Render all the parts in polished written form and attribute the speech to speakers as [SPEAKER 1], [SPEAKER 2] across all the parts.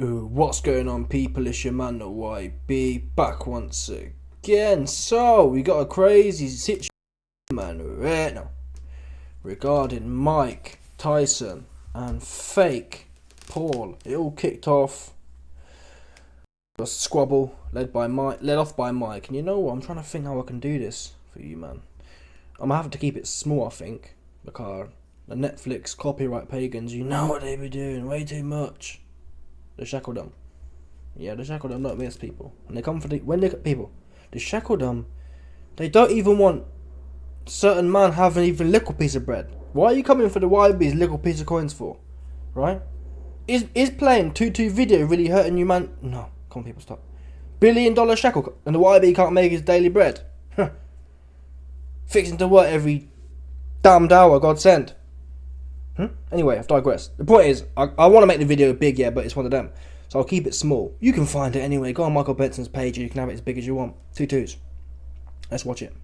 [SPEAKER 1] Ooh, what's going on, people? It's your man, the YB, back once again. So, we got a crazy situation, man, right now, regarding Mike Tyson and fake Paul. It all kicked off a squabble led off by Mike. And you know what? I'm trying to think how I can do this for you, man. I'm gonna have to keep it small, I think, because the Netflix copyright pagans, you know what they be doing way too much. The Shackledom. Yeah, the Shackledom don't miss people. And they come for the Shackledom, they don't even want certain man having even little piece of bread. Why are you coming for the YB's little piece of coins for? Right? Is playing 2-2 video really hurting you, man? No, come on, people, stop. $1 billion shackle and the YB can't make his daily bread. Fixing to work every damned hour God sent. Anyway, I've digressed. The point is, I want to make the video big, yeah, but it's one of them. So I'll keep it small. You can find it anyway. Go on Michael Benson's page and you can have it as big as you want. 2-2s. Let's watch it.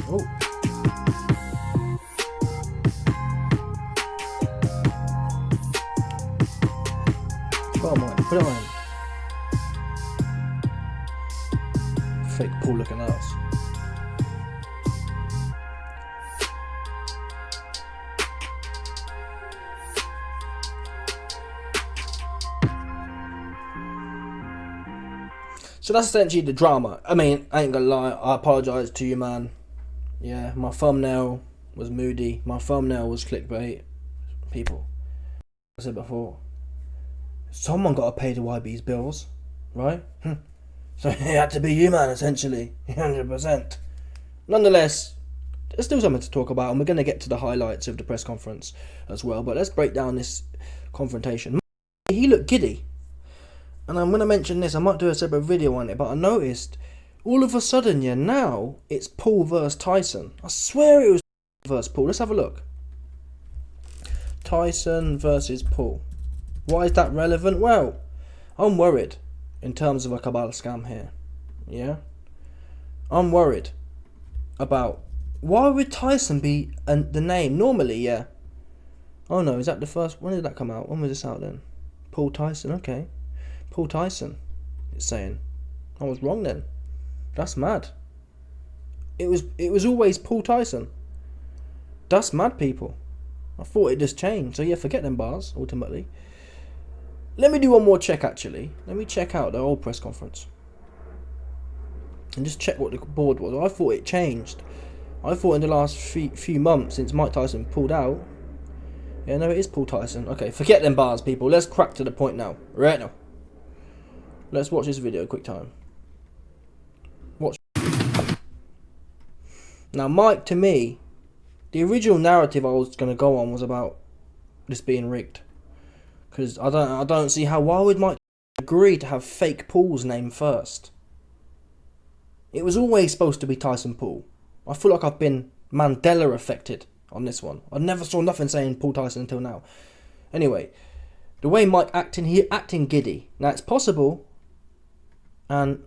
[SPEAKER 1] Oh. Come on, put it on. Fake Paul looking at us. So that's essentially the drama. I mean, I ain't gonna lie, I apologise to you, man. Yeah, my thumbnail was moody. My thumbnail was clickbait. People, I said before, someone got to pay the YB's bills, right? So it had to be you, man, essentially. 100%. Nonetheless, there's still something to talk about, and we're going to get to the highlights of the press conference as well. But let's break down this confrontation. He looked giddy. And I'm going to mention this. I might do a separate video on it, but I noticed all of a sudden, yeah, now it's Paul versus Tyson. I swear it was versus Paul. Let's have a look. Tyson versus Paul. Why is that relevant? Well, I'm worried in terms of a Cabal scam here. Yeah? I'm worried about why would Tyson be the name? Normally, yeah. Oh no, is that the first? When did that come out? When was this out then? Paul Tyson, okay. Paul Tyson, it's saying. I was wrong then. That's mad. It was always Paul Tyson. That's mad, people. I thought it just changed. So yeah, forget them bars, ultimately. Let me do one more check, actually. Let me check out the old press conference. And just check what the board was. I thought it changed. I thought in the last few months, since Mike Tyson pulled out. Yeah, no, it is Paul Tyson. Okay, forget them bars, people. Let's crack to the point now. Right now. Let's watch this video, quick time. Watch. Now, Mike, to me, the original narrative I was going to go on was about this being rigged. Because I don't see how. Why would Mike agree to have fake Paul's name first? It was always supposed to be Tyson Paul. I feel like I've been Mandela affected on this one. I never saw nothing saying Paul Tyson until now. Anyway, the way Mike acting giddy. Now it's possible, and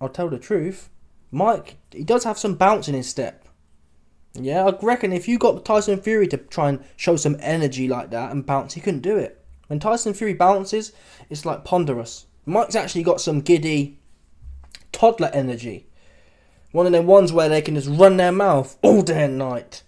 [SPEAKER 1] I'll tell the truth, Mike, he does have some bounce in his step. Yeah, I reckon if you got Tyson Fury to try and show some energy like that and bounce, he couldn't do it. When Tyson Fury bounces, it's like ponderous. Mike's actually got some giddy toddler energy. One of them ones where they can just run their mouth all day and night.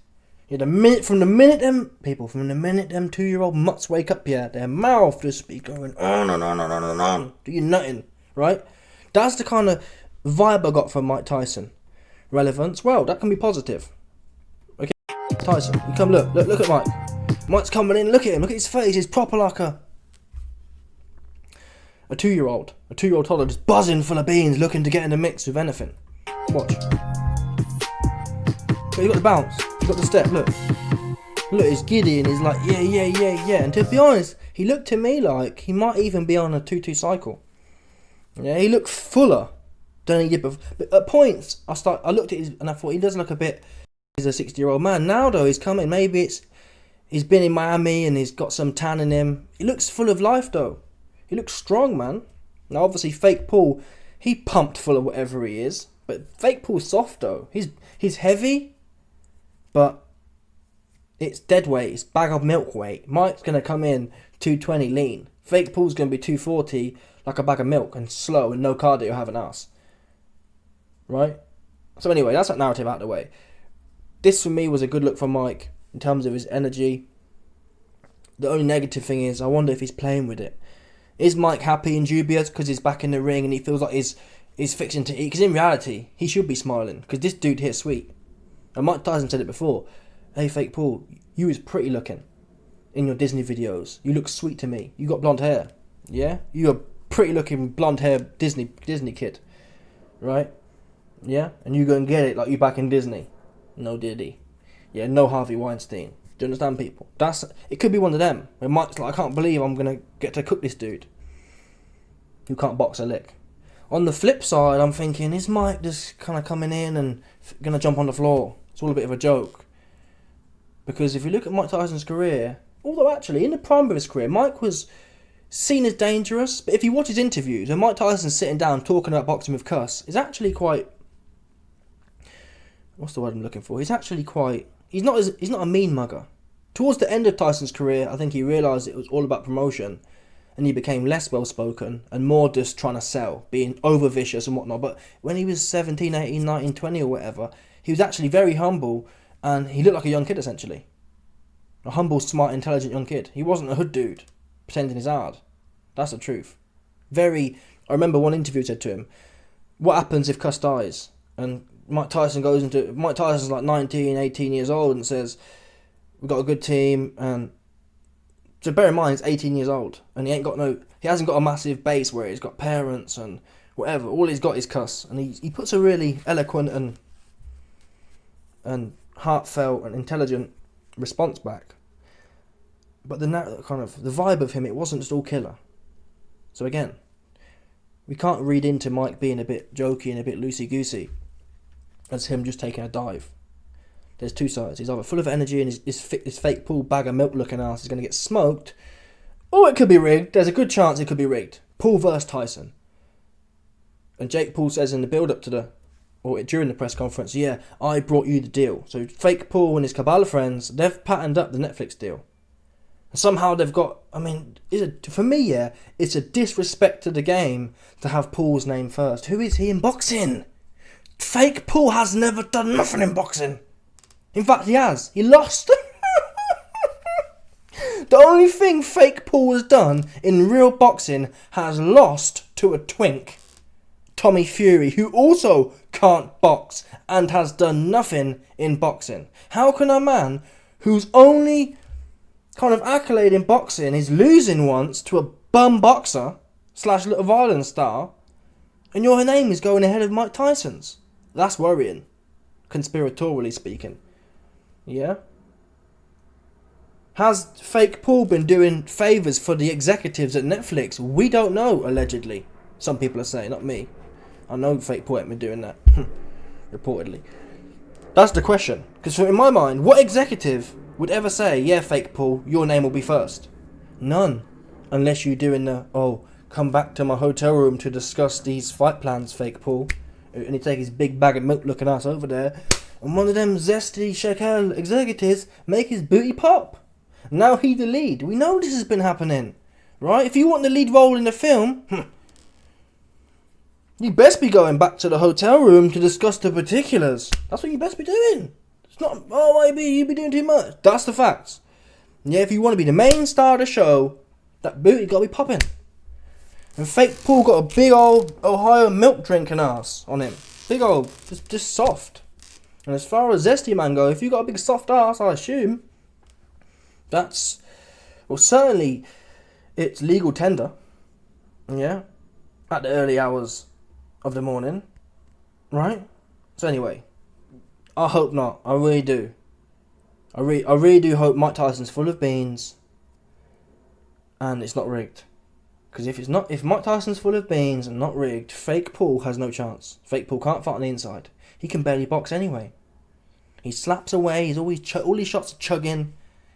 [SPEAKER 1] Yeah, from the minute them 2-year-old mutts wake up, yeah, their mouth just be going on and on and on and on. Do you nothing, right? That's the kind of vibe I got from Mike Tyson. Relevance? Well, that can be positive. Okay, Tyson, you come look at Mike. Mike's coming in, look at him, look at his face, he's proper like a 2-year-old. A 2-year-old toddler just buzzing full of beans, looking to get in the mix with anything. Watch. But you got the bounce, you got the step, look. Look, he's giddy and he's like, yeah. And to be honest, he looked to me like he might even be on a 2-2 cycle. Yeah, he looked fuller than he did before. But at points, I looked at his, and I thought he does look a bit, he's a 60-year-old man. Now though, he's coming, maybe he's been in Miami and he's got some tan in him. He looks full of life though. He looks strong, man. Now obviously fake Paul, he pumped full of whatever he is. But fake Paul's soft though. He's heavy, but it's dead weight. It's bag of milk weight. Mike's gonna come in 220 lean. Fake Paul's gonna be 240 like a bag of milk and slow and no cardio, have an ass. Right? So anyway, that's that narrative out of the way. This for me was a good look from Mike in terms of his energy. The only negative thing is I wonder if he's playing with it. Is Mike happy and dubious because he's back in the ring and he feels like he's fixing to eat? Because in reality, he should be smiling because this dude hit sweet. And Mike Tyson said it before. Hey, Fake Paul, you was pretty looking in your Disney videos. You look sweet to me. You got blonde hair. Yeah? You a pretty looking blonde hair Disney kid. Right? Yeah? And you go and get it like you back in Disney. No Diddy. Yeah, no Harvey Weinstein. Do you understand, people? It could be one of them. Where Mike's like, I can't believe I'm going to get to cook this dude who can't box a lick. On the flip side, I'm thinking, is Mike just kind of coming in and going to jump on the floor? It's all a bit of a joke. Because if you look at Mike Tyson's career, although actually in the prime of his career, Mike was seen as dangerous. But if you watch his interviews, when Mike Tyson's sitting down talking about boxing with cuss, is actually quite... What's the word I'm looking for? He's actually quite... He's not a mean mugger. Towards the end of Tyson's career, I think he realised it was all about promotion, and he became less well-spoken and more just trying to sell, being over-vicious and whatnot. But when he was 17, 18, 19, 20 or whatever, he was actually very humble, and he looked like a young kid, essentially. A humble, smart, intelligent young kid. He wasn't a hood dude, pretending he's hard. That's the truth. I remember one interview said to him, what happens if Cuss dies? And Mike Tyson's like 19, 18 years old and says, we've got a good team. And so bear in mind, he's 18 years old and he hasn't got a massive base where he's got parents and whatever. All he's got is Cuss. And he puts a really eloquent and heartfelt and intelligent response back. But the vibe of him, it wasn't just all killer. So again, we can't read into Mike being a bit jokey and a bit loosey-goosey as him just taking a dive. There's two sides. He's either full of energy and his fake Paul bag of milk looking ass is going to get smoked, or it could be rigged. There's a good chance it could be rigged. Paul versus Tyson. And Jake Paul says in the build-up to during the press conference, yeah, I brought you the deal. So fake Paul and his Cabal friends, they've patterned up the Netflix deal. And somehow they've got, for me, yeah, it's a disrespect to the game to have Paul's name first. Who is he in boxing? Fake Paul has never done nothing in boxing. In fact, he has. He lost. The only thing Fake Paul has done in real boxing has lost to a twink, Tommy Fury, who also can't box and has done nothing in boxing. How can a man whose only kind of accolade in boxing is losing once to a bum boxer / little violence star, and your name is going ahead of Mike Tyson's? That's worrying, conspiratorially speaking. Yeah? Has Fake Paul been doing favours for the executives at Netflix? We don't know, allegedly. Some people are saying, not me. I know Fake Paul ain't been doing that. Reportedly. That's the question. Because in my mind, what executive would ever say, yeah, Fake Paul, your name will be first? None. Unless you're doing come back to my hotel room to discuss these fight plans, Fake Paul. And he take his big bag of milk looking ass over there, and one of them zesty shekel executives make his booty pop. Now he the lead. We know this has been happening, right? If you want the lead role in the film, you best be going back to the hotel room to discuss the particulars. That's what you best be doing. It's not, you be doing too much. That's the facts. Yeah, if you want to be the main star of the show, that booty got to be popping. And Fake Paul got a big old Ohio milk drinking ass on him. Big old, just soft. And as far as Zesty Man go, if you got a big soft ass, I assume, certainly it's legal tender. Yeah? At the early hours of the morning. Right? So anyway, I hope not. I really do. I really do hope Mike Tyson's full of beans and it's not rigged. Because if Mike Tyson's full of beans and not rigged, Fake Paul has no chance. Fake Paul can't fight on the inside. He can barely box anyway. He slaps away. He's always all his shots are chugging.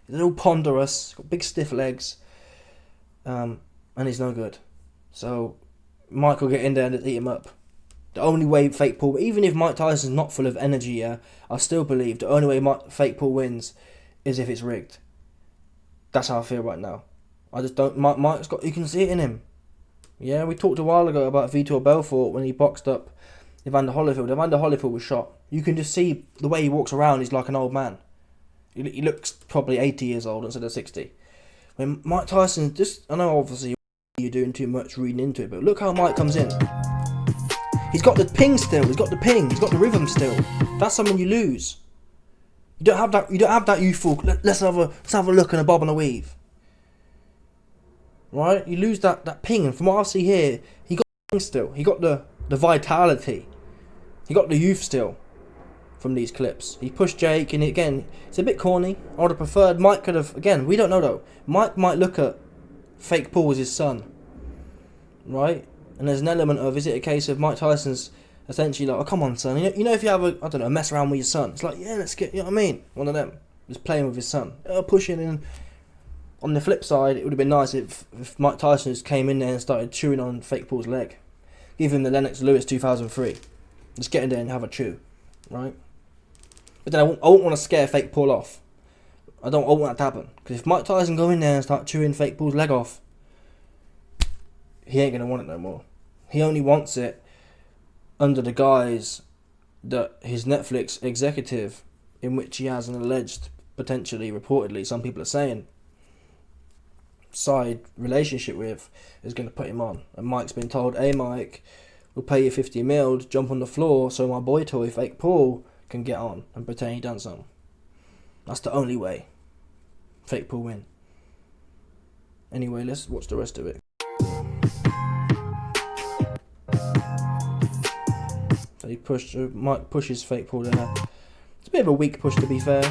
[SPEAKER 1] He's all ponderous. Got big stiff legs, and he's no good. So Mike will get in there and eat him up. The only way fake Paul, even if Mike Tyson's not full of energy, yeah, I still believe the only way fake Paul wins is if it's rigged. That's how I feel right now. I just don't. Mike's got. You can see it in him. Yeah, we talked a while ago about Vitor Belfort when he boxed up Evander Holyfield. Evander Holyfield was shot. You can just see the way he walks around. He's like an old man. He looks probably 80 years old instead of 60. When Mike Tyson, just, I know obviously you're doing too much reading into it, but look how Mike comes in. He's got the ping still. He's got the ping. He's got the rhythm still. That's something you lose. You don't have that. You don't have that youthful. Let's have a look and a bob and a weave. Right? You lose that ping. And from what I see here, he got the ping still. He got the vitality. He got the youth still. From these clips, he pushed Jake, and again, it's a bit corny. I would have preferred Mike could have. Again, we don't know though. Mike might look at fake Paul as his son, right? And there's an element of, is it a case of Mike Tyson's essentially like, oh come on son, you know if you have a mess around with your son, it's like, yeah, let's get, you know what I mean, one of them, just playing with his son, pushing in. On the flip side, it would have been nice if Mike Tyson just came in there and started chewing on fake Paul's leg, give him the Lennox Lewis 2003, just get in there and have a chew, right? But then I won't want to scare fake Paul off. I don't want that to happen, because if Mike Tyson go in there and start chewing fake Paul's leg off, he ain't gonna want it no more. He only wants it under the guise that his Netflix executive, in which he has an alleged, potentially, reportedly, some people are saying, side relationship with, is going to put him on. And Mike's been told, hey Mike, we'll pay you 50 mil to jump on the floor so my boy toy, fake Paul, can get on and pretend he done something. That's the only way fake Paul win. Anyway, let's watch the rest of it. So Mike pushes fake Paul there. It's a bit of a weak push, to be fair.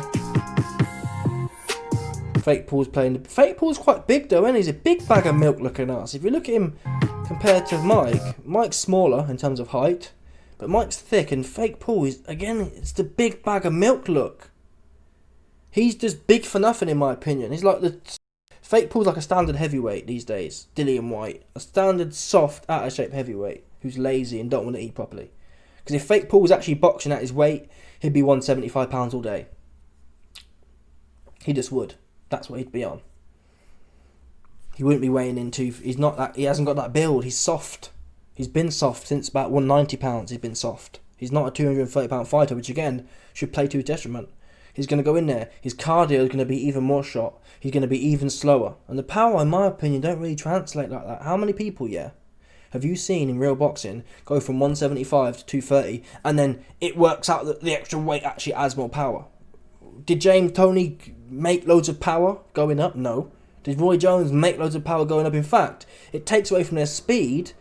[SPEAKER 1] Fake Paul's playing. Fake Paul's quite big though, and he's a big bag of milk looking ass. If you look at him compared to Mike, Mike's smaller in terms of height, but Mike's thick, and fake Paul is, again, it's the big bag of milk look. He's just big for nothing in my opinion. He's like fake Paul's like a standard heavyweight these days. Dillian White, a standard soft, out of shape heavyweight who's lazy and don't want to eat properly. Because if fake Paul was actually boxing at his weight, he'd be 175 pounds all day. He just would. That's what he'd be on. He wouldn't be weighing in too. He's not that. He hasn't got that build. He's soft. He's been soft since about 190 pounds. He's been soft. He's not a 230 pound fighter, which again should play to his detriment. He's going to go in there. His cardio is going to be even more shot. He's going to be even slower. And the power, in my opinion, don't really translate like that. How many people, have you seen in real boxing go from 175 to 230 and then it works out that the extra weight actually adds more power? Did James Toney make loads of power going up? No. Did Roy Jones make loads of power going up? In fact, it takes away from their speed,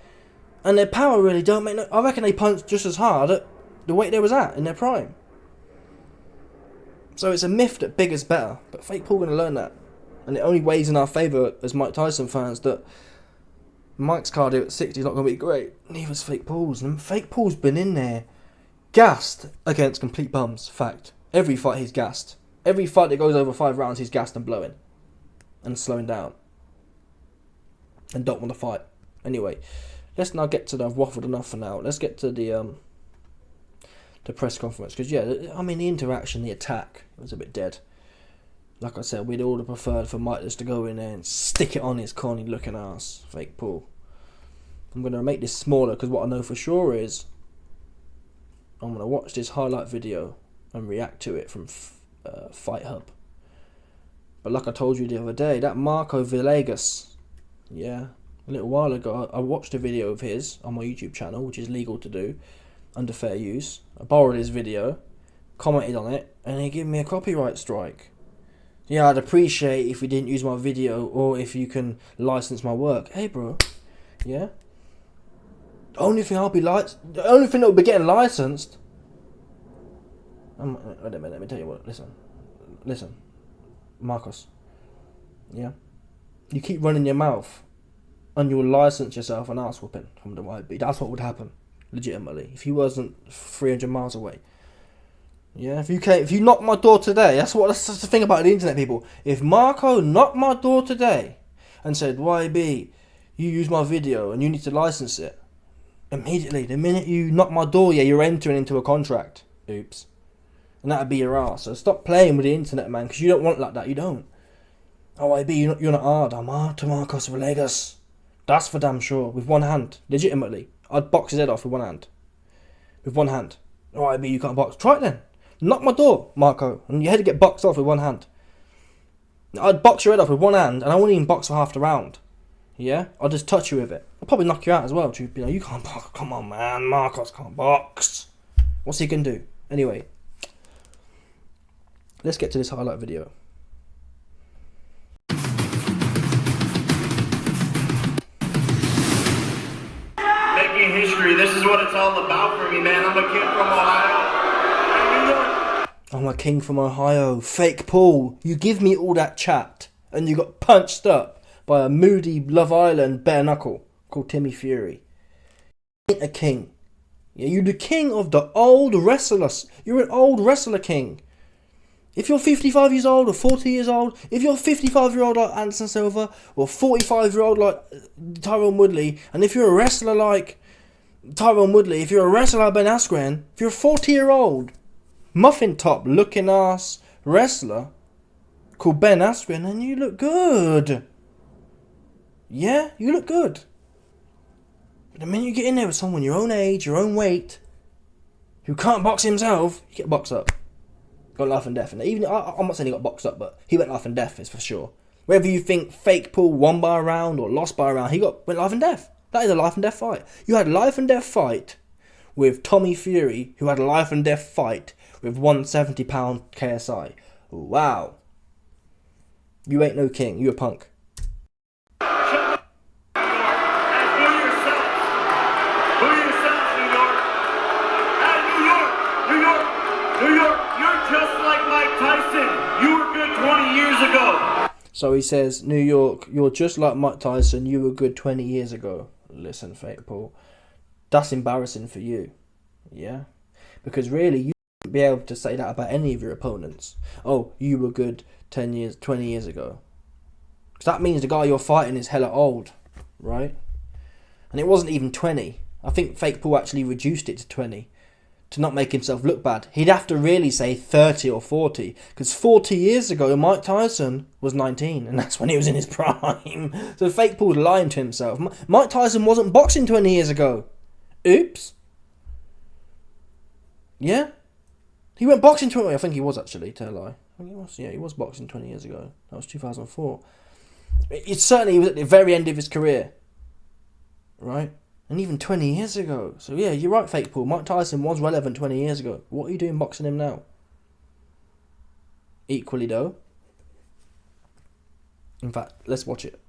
[SPEAKER 1] and their power really don't make no... I reckon they punched just as hard at the weight they was at in their prime. So it's a myth that bigger's better, but fake Paul going to learn that. And it only weighs in our favour as Mike Tyson fans that Mike's cardio at 60 is not going to be great. Neither's fake Paul's. And fake Paul's been in there gassed against complete bums. Fact. Every fight he's gassed. Every fight that goes over 5 rounds he's gassed and blowing. And slowing down. And don't want to fight. Anyway, let's now get to the... I've waffled enough for now. Let's get to the press conference. Because, the interaction, the attack, it was a bit dead. Like I said, we'd all have preferred for Mike just to go in there and stick it on his corny looking ass, fake Paul. I'm going to make this smaller because what I know for sure is I'm going to watch this highlight video and react to it from Fight Hub. But like I told you the other day, that Marco Villegas, a little while ago, I watched a video of his on my YouTube channel, which is legal to do, under fair use. I borrowed his video, commented on it, and he gave me a copyright strike. Yeah, I'd appreciate if you didn't use my video or if you can license my work. Hey, bro. Yeah? The only thing that will be getting licensed... wait a minute, let me tell you what. Listen. Marcos. Yeah? You keep running your mouth and you'll license yourself an ass whooping from the YB. That's what would happen. Legitimately. If he wasn't 300 miles away. Yeah, if you knock my door today, that's the thing about the internet, people. If Marco knocked my door today and said, YB, you use my video and you need to license it, Immediately, the minute you knock my door, yeah, you're entering into a contract. Oops. And that'd be your ass. So stop playing with the internet, man, because you don't want it like that. You don't. OIB, you're not hard. I'm hard to Marcos Villegas. That's for damn sure. With one hand. Legitimately. I'd box his head off with one hand. With one hand. OIB, you can't box. Try it then. Knock my door, Marco. And your head would get boxed off with one hand. I'd box your head off with one hand, and I wouldn't even box for half the round. Yeah? I'll just touch you with it. I'll probably knock you out as well. You can't box. Come on, man. Marcos can't box. What's he gonna do? Anyway. Let's get to this highlight video.
[SPEAKER 2] Making history. This is what it's all about for me, man. I'm a kid from Ohio. New York.
[SPEAKER 1] I'm a king from Ohio. Fake Paul. You give me all that chat, and you got punched up by a moody Love Island bare knuckle called Timmy Fury. You ain't a king. Yeah, you're the king of the old wrestlers. You're an old wrestler king. If you're 55 years old or 40 years old, if you're 55-year-old like Anderson Silva or 45-year-old like Tyrone Woodley, and if you're a wrestler like Tyrone Woodley, if you're a wrestler like Ben Askren, if you're a 40-year-old muffin top looking ass wrestler called Ben Askren, then you look good. Yeah, you look good. But the minute you get in there with someone your own age, your own weight, who can't box himself, you get boxed up. Got life and death. And even I'm not saying he got boxed up, but he went life and death, is for sure. Whether you think Fake Paul won by a round or lost by a round, went life and death. That is a life and death fight. You had a life and death fight with Tommy Fury, who had a life and death fight with 170-pound KSI. Wow. You ain't no king. You a punk.
[SPEAKER 2] Tyson, you were good 20 years ago.
[SPEAKER 1] So he says, New York, you're just like Mike Tyson, you were good 20 years ago. Listen, Fake Paul, that's embarrassing for you. Yeah? Because really, you wouldn't be able to say that about any of your opponents. Oh, you were good 10 years, 20 years ago. Because that means the guy you're fighting is hella old, right? And it wasn't even 20. I think Fake Paul actually reduced it to 20. To not make himself look bad. He'd have to really say 30 or 40. Because 40 years ago, Mike Tyson was 19. And that's when he was in his prime. So Fake Paul's lying to himself. Mike Tyson wasn't boxing 20 years ago. Oops. Yeah? He went boxing 20... I think he was actually, tell I. I think he was, yeah, he was boxing 20 years ago. That was 2004. It certainly was at the very end of his career. Right? And even 20 years ago. So yeah, you're right, Fake Paul. Mike Tyson was relevant 20 years ago. What are you doing boxing him now? Equally though. In fact, let's watch it.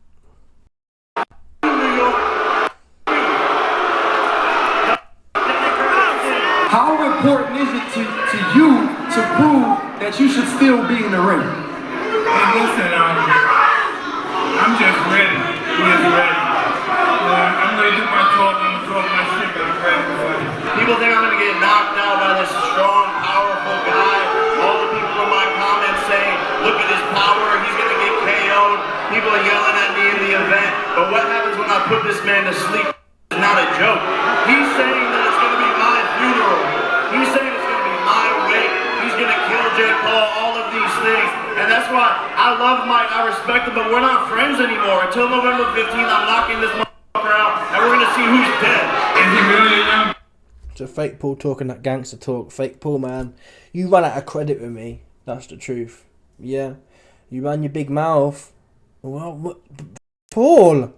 [SPEAKER 3] How important is it to you to prove that you should still be in the ring?
[SPEAKER 4] Hey, listen, I'm just ready. Just ready. I'm going to do my talk, I'm going to talk my shit, but I'm ready for it.
[SPEAKER 2] People think I'm going to get knocked out by this strong, powerful guy. All the people in my comments saying, look at his power, he's going to get KO'd. People are yelling at me in the event. But what happens when I put this man to sleep? It's not a joke. He's saying that it's going to be my funeral. He's saying it's going to be my wake. He's going to kill Jake Paul, all of these things. And that's why I love Mike, I respect him, but we're not friends anymore. Until November 15th, I'm knocking this out, and we're gonna see who's dead.
[SPEAKER 4] Is he really young?
[SPEAKER 1] So Fake Paul talking that gangster talk. Fake Paul, man, you ran out of credit with me. That's the truth. Yeah, you ran your big mouth. Well, what? Paul,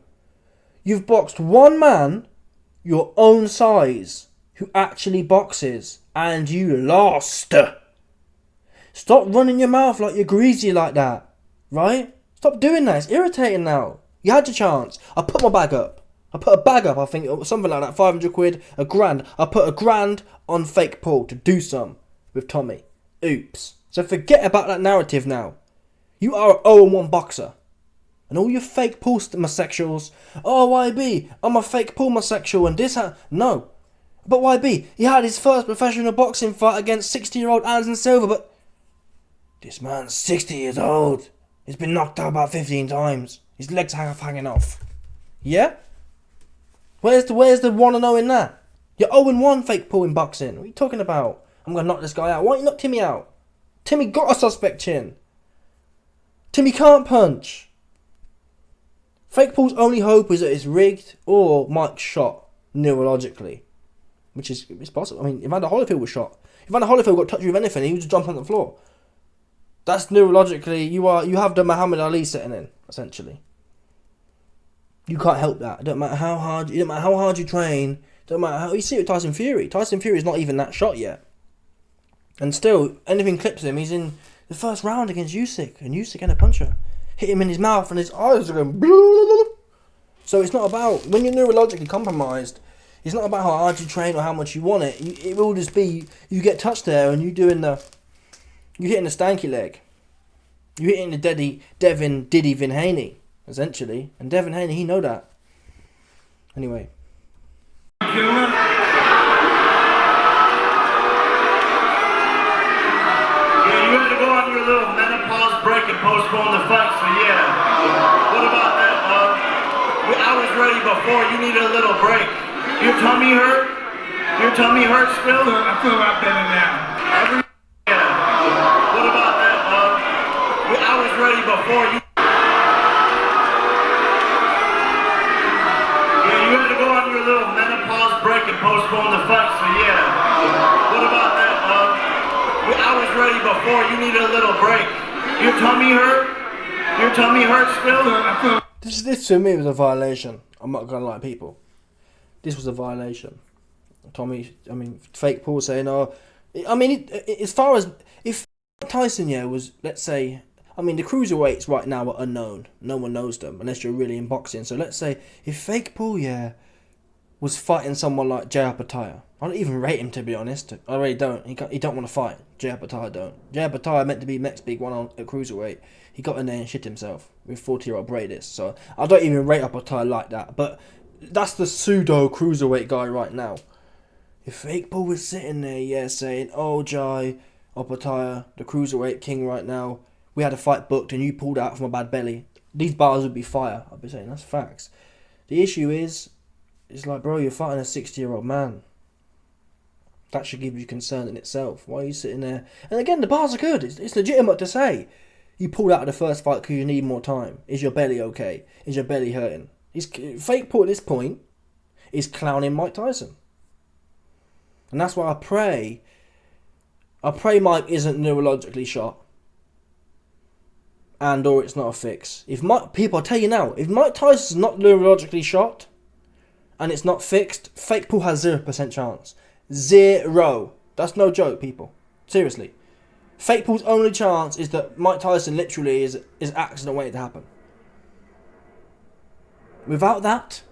[SPEAKER 1] you've boxed one man your own size who actually boxes, and you lost. Stop running your mouth like you're greasy like that, right? Stop doing that. It's irritating now. You had your chance. I put my bag up. I put a bag up, I think, or something like that, 500 quid, a grand. I put a grand on Fake Paul to do some with Tommy. Oops. So forget about that narrative now. You are an 0-1 boxer. And all your fake Paul homosexuals, oh, YB, I'm a Fake Paul homosexual and this, no. But YB, he had his first professional boxing fight against 60-year-old Anderson Silva, but this man's 60 years old. He's been knocked out about 15 times. His legs hanging off. Yeah? Where's the 1-0 in that? You're 0-1 fake Paul in boxing. What are you talking about? I'm going to knock this guy out. Why don't you knock Timmy out? Timmy got a suspect chin. Timmy can't punch. Fake Paul's only hope is that it's rigged or Mike's shot neurologically. Which is it's possible. I mean, if Evander Holyfield was shot, if Evander Holyfield got touched with anything, he would just jump on the floor. That's neurologically, you have the Muhammad Ali setting in, essentially. You can't help that. It don't matter how hard you train. It don't matter how you see it with Tyson Fury. Tyson Fury is not even that shot yet. And still, anything clips him, he's in the first round against Usyk, and Usyk and a puncher. Hit him in his mouth and his eyes are going So it's not about, when you're neurologically compromised, it's not about how hard you train or how much you want it. It will just be, you get touched there and you're hitting the stanky leg. You're hitting the Diddy Vin Haney, essentially. And Devin Haney, he know that. Anyway.
[SPEAKER 2] Your little menopause break and postpone the fight, so yeah. What about that? I was ready before. You need a little break. Your tummy hurt? Your tummy hurts still?
[SPEAKER 4] I feel a lot better now.
[SPEAKER 2] Yeah. What about that? I was ready before. You had to go on your little menopause break and postpone the fight, so yeah. What about that? I was ready before. You need a little break. Your tummy hurt? Your tummy hurts still?
[SPEAKER 1] This to me was a violation. I'm not gonna lie, people. This was a violation. Fake Paul saying, as far as if Tyson, was, let's say, the cruiserweights right now are unknown. No one knows them unless you're really in boxing. So let's say if Fake Paul, was fighting someone like Jay Apataya. I don't even rate him, to be honest. I really don't. He don't want to fight. Jay Apataya don't. Jay Apataya meant to be next big one on a cruiserweight. He got in there and shit himself with 40-year-old Bradis. So I don't even rate Apataya like that. But that's the pseudo cruiserweight guy right now. If Fake Paul was sitting there, saying, "Oh, Jai Apataya, the cruiserweight king right now, we had a fight booked and you pulled out from a bad belly," these bars would be fire. I'd be saying that's facts. The issue is, it's like, bro, you're fighting a 60-year-old man. That should give you concern in itself. Why are you sitting there? And again, the bars are good. It's legitimate to say. You pulled out of the first fight because you need more time. Is your belly okay? Is your belly hurting? Fake Paul at this point is clowning Mike Tyson. And that's why I pray Mike isn't neurologically shot. And or it's not a fix. I'll tell you now, if Mike Tyson's not neurologically shot and it's not fixed, Fake Paul has 0% chance. 0. That's no joke, people. Seriously. Fake Paul's only chance is that Mike Tyson literally is accident waiting to happen. Without that,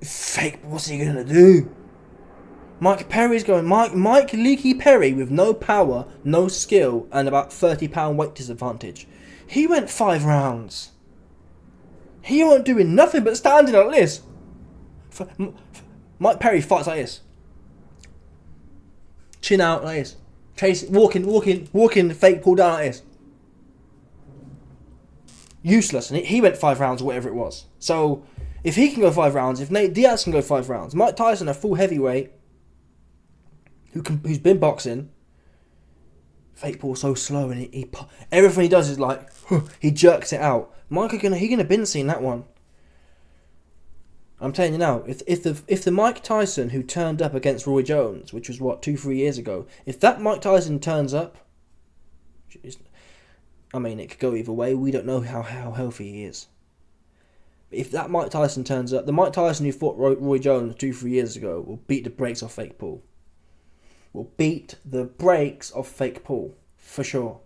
[SPEAKER 1] Fake, what's he gonna do? Mike Leaky Perry with no power, no skill, and about £30 weight disadvantage. He went 5 rounds. He wasn't doing nothing but standing like this. Mike Perry fights like this. Chin out like this. Walking Fake Paul down like this. Useless. And he went 5 rounds or whatever it was. So, if he can go 5 rounds, if Nate Diaz can go 5 rounds, Mike Tyson, a full heavyweight, who's been boxing, Fake Paul's so slow and he everything he does is like, he jerks it out. Mike, he gonna bin seen that one. I'm telling you now, if the Mike Tyson who turned up against Roy Jones, which was 2-3 years ago, if that Mike Tyson turns up, it could go either way. We don't know how healthy he is. But if that Mike Tyson turns up, the Mike Tyson who fought Roy Jones 2-3 years ago will beat the brakes off Fake Paul. Will beat the brakes of Fake Paul for sure.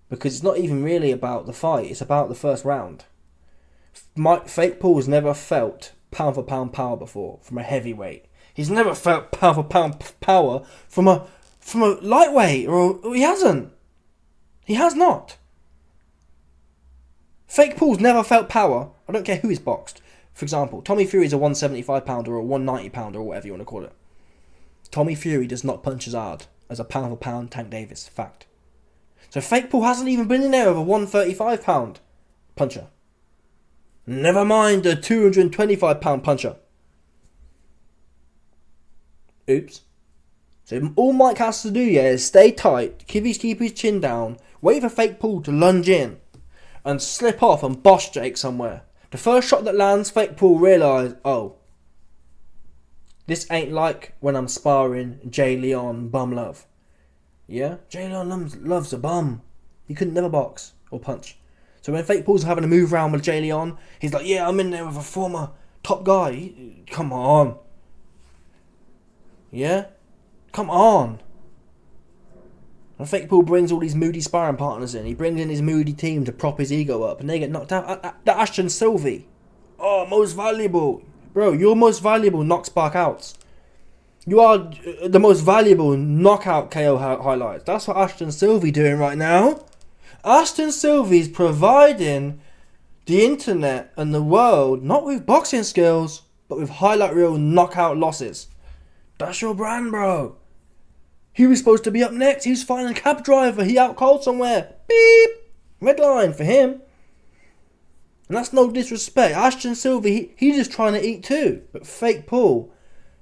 [SPEAKER 1] Because it's not even really about the fight; it's about the first round. Fake Paul's never felt pound for pound power before from a heavyweight. He's never felt pound for pound power from a lightweight, or he hasn't. He has not. Fake Paul's never felt power. I don't care who he's boxed. For example, Tommy Fury's a 175 pounder or a 190 pounder or whatever you want to call it. Tommy Fury does not punch as hard as a pound for pound Tank Davis. Fact. So Fake Paul hasn't even been in there with a 135 pound puncher. Never mind the 225-pound puncher. Oops. So all Mike has to do, is stay tight, keep his chin down, wait for fake Paul to lunge in, and slip off and boss Jake somewhere. The first shot that lands, fake Paul realise, oh, this ain't like when I'm sparring Jay Leon bum love. Yeah? Jay Leon loves a bum. He couldn't never box or punch. So when fake Paul's having a move around with Jay Leon, he's like, yeah, I'm in there with a former top guy. Come on. Yeah? Come on. And fake Paul brings all these moody sparring partners in. He brings in his moody team to prop his ego up, and they get knocked out. The Ashton Sylvie. Oh, most valuable. Bro, you're most valuable knock spark outs. You are the most valuable knockout KO highlights. That's what Ashton Sylvie doing right now. Ashton Sylvie's providing the internet and the world, not with boxing skills, but with highlight reel knockout losses. That's your brand, bro. He was supposed to be up next. He was fighting a cab driver. He out cold somewhere. Beep. Red line for him. And that's no disrespect. Ashton Sylvie, he's just trying to eat too. But fake Paul,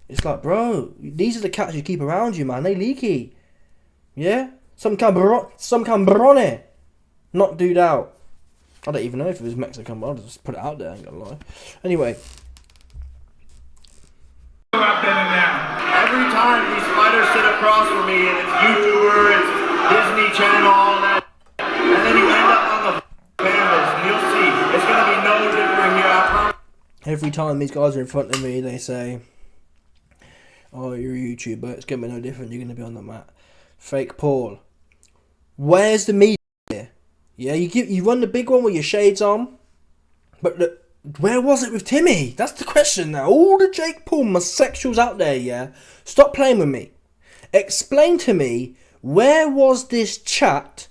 [SPEAKER 1] it's like, bro, these are the cats you keep around you, man. They leaky. Yeah? Some cambrone. Not dude out. I don't even know if it was Mexican, but I'll just put it out there, I ain't gonna lie. Anyway.
[SPEAKER 2] Every time these fighters sit across from me, and it's YouTuber, it's Disney Channel, all that, and then you end up on the canvas, and you'll see, it's going to be no different here, I promise.
[SPEAKER 1] Every time these guys are in front of me, they say, oh, you're a YouTuber, it's going to be no different, you're going to be on the mat. Fake Paul. Where's the media here? Yeah, you run the big one with your shades on, but where was it with Timmy? That's the question now. All the Jake Paul homosexuals out there, yeah? Stop playing with me. Explain to me, where was this chat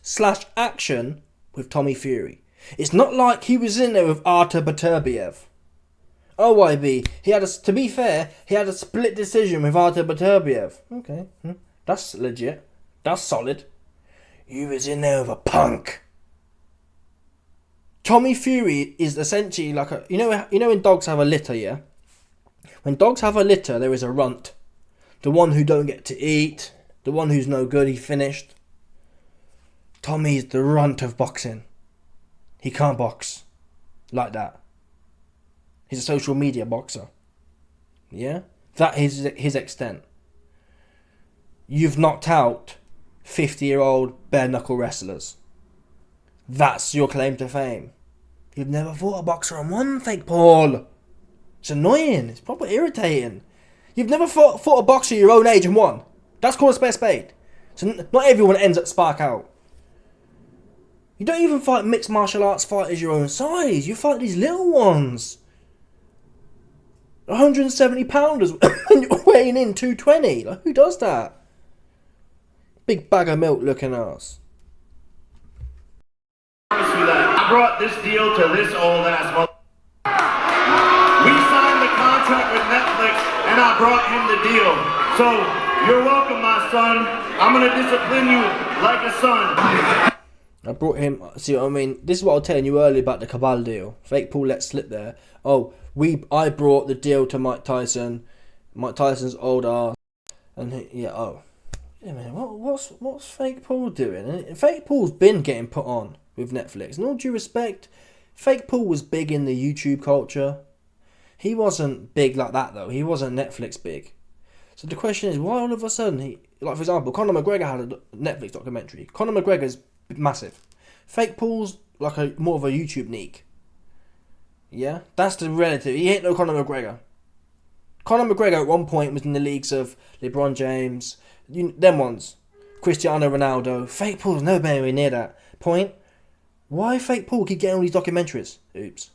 [SPEAKER 1] / action with Tommy Fury? It's not like he was in there with Artur Beterbiev. OYB, to be fair, he had a split decision with Artur Beterbiev. Okay, that's legit. That's solid. You was in there with a punk. Tommy Fury is essentially like a... You know when dogs have a litter, yeah? When dogs have a litter, there is a runt. The one who don't get to eat. The one who's no good, he finished. Tommy's the runt of boxing. He can't box like that. He's a social media boxer. Yeah? That is his extent. You've knocked out 50-year-old bare-knuckle wrestlers. That's your claim to fame. You've never fought a boxer and won, fake Paul. It's annoying. It's proper irritating. You've never fought a boxer your own age and won. That's called a spade. So not everyone ends up spark out. You don't even fight mixed martial arts fighters your own size. You fight these little ones. 170 pounders and you're weighing in 220. Like, who does that? Big bag of milk looking ass.
[SPEAKER 2] I brought this deal to this old ass mother. We signed the contract with Netflix, and I brought him the deal. So you're welcome, my son. I'm gonna discipline you like a son.
[SPEAKER 1] I brought him. See what I mean? This is what I was telling you earlier about the Cabal deal. Fake Paul let slip there. Oh, I brought the deal to Mike Tyson. Mike Tyson's old ass, and yeah, man, what's Fake Paul doing? And Fake Paul's been getting put on with Netflix. In all due respect, Fake Paul was big in the YouTube culture. He wasn't big like that though. He wasn't Netflix big. So the question is, why all of a sudden like for example, Conor McGregor had a Netflix documentary. Conor McGregor's massive. Fake Paul's like more of a YouTube neek. Yeah, that's the relative. He ain't no Conor McGregor. Conor McGregor at one point was in the leagues of LeBron James, them ones, Cristiano Ronaldo. Fake Paul's nowhere near that point. Why Fake Paul keep getting all these documentaries? Oops.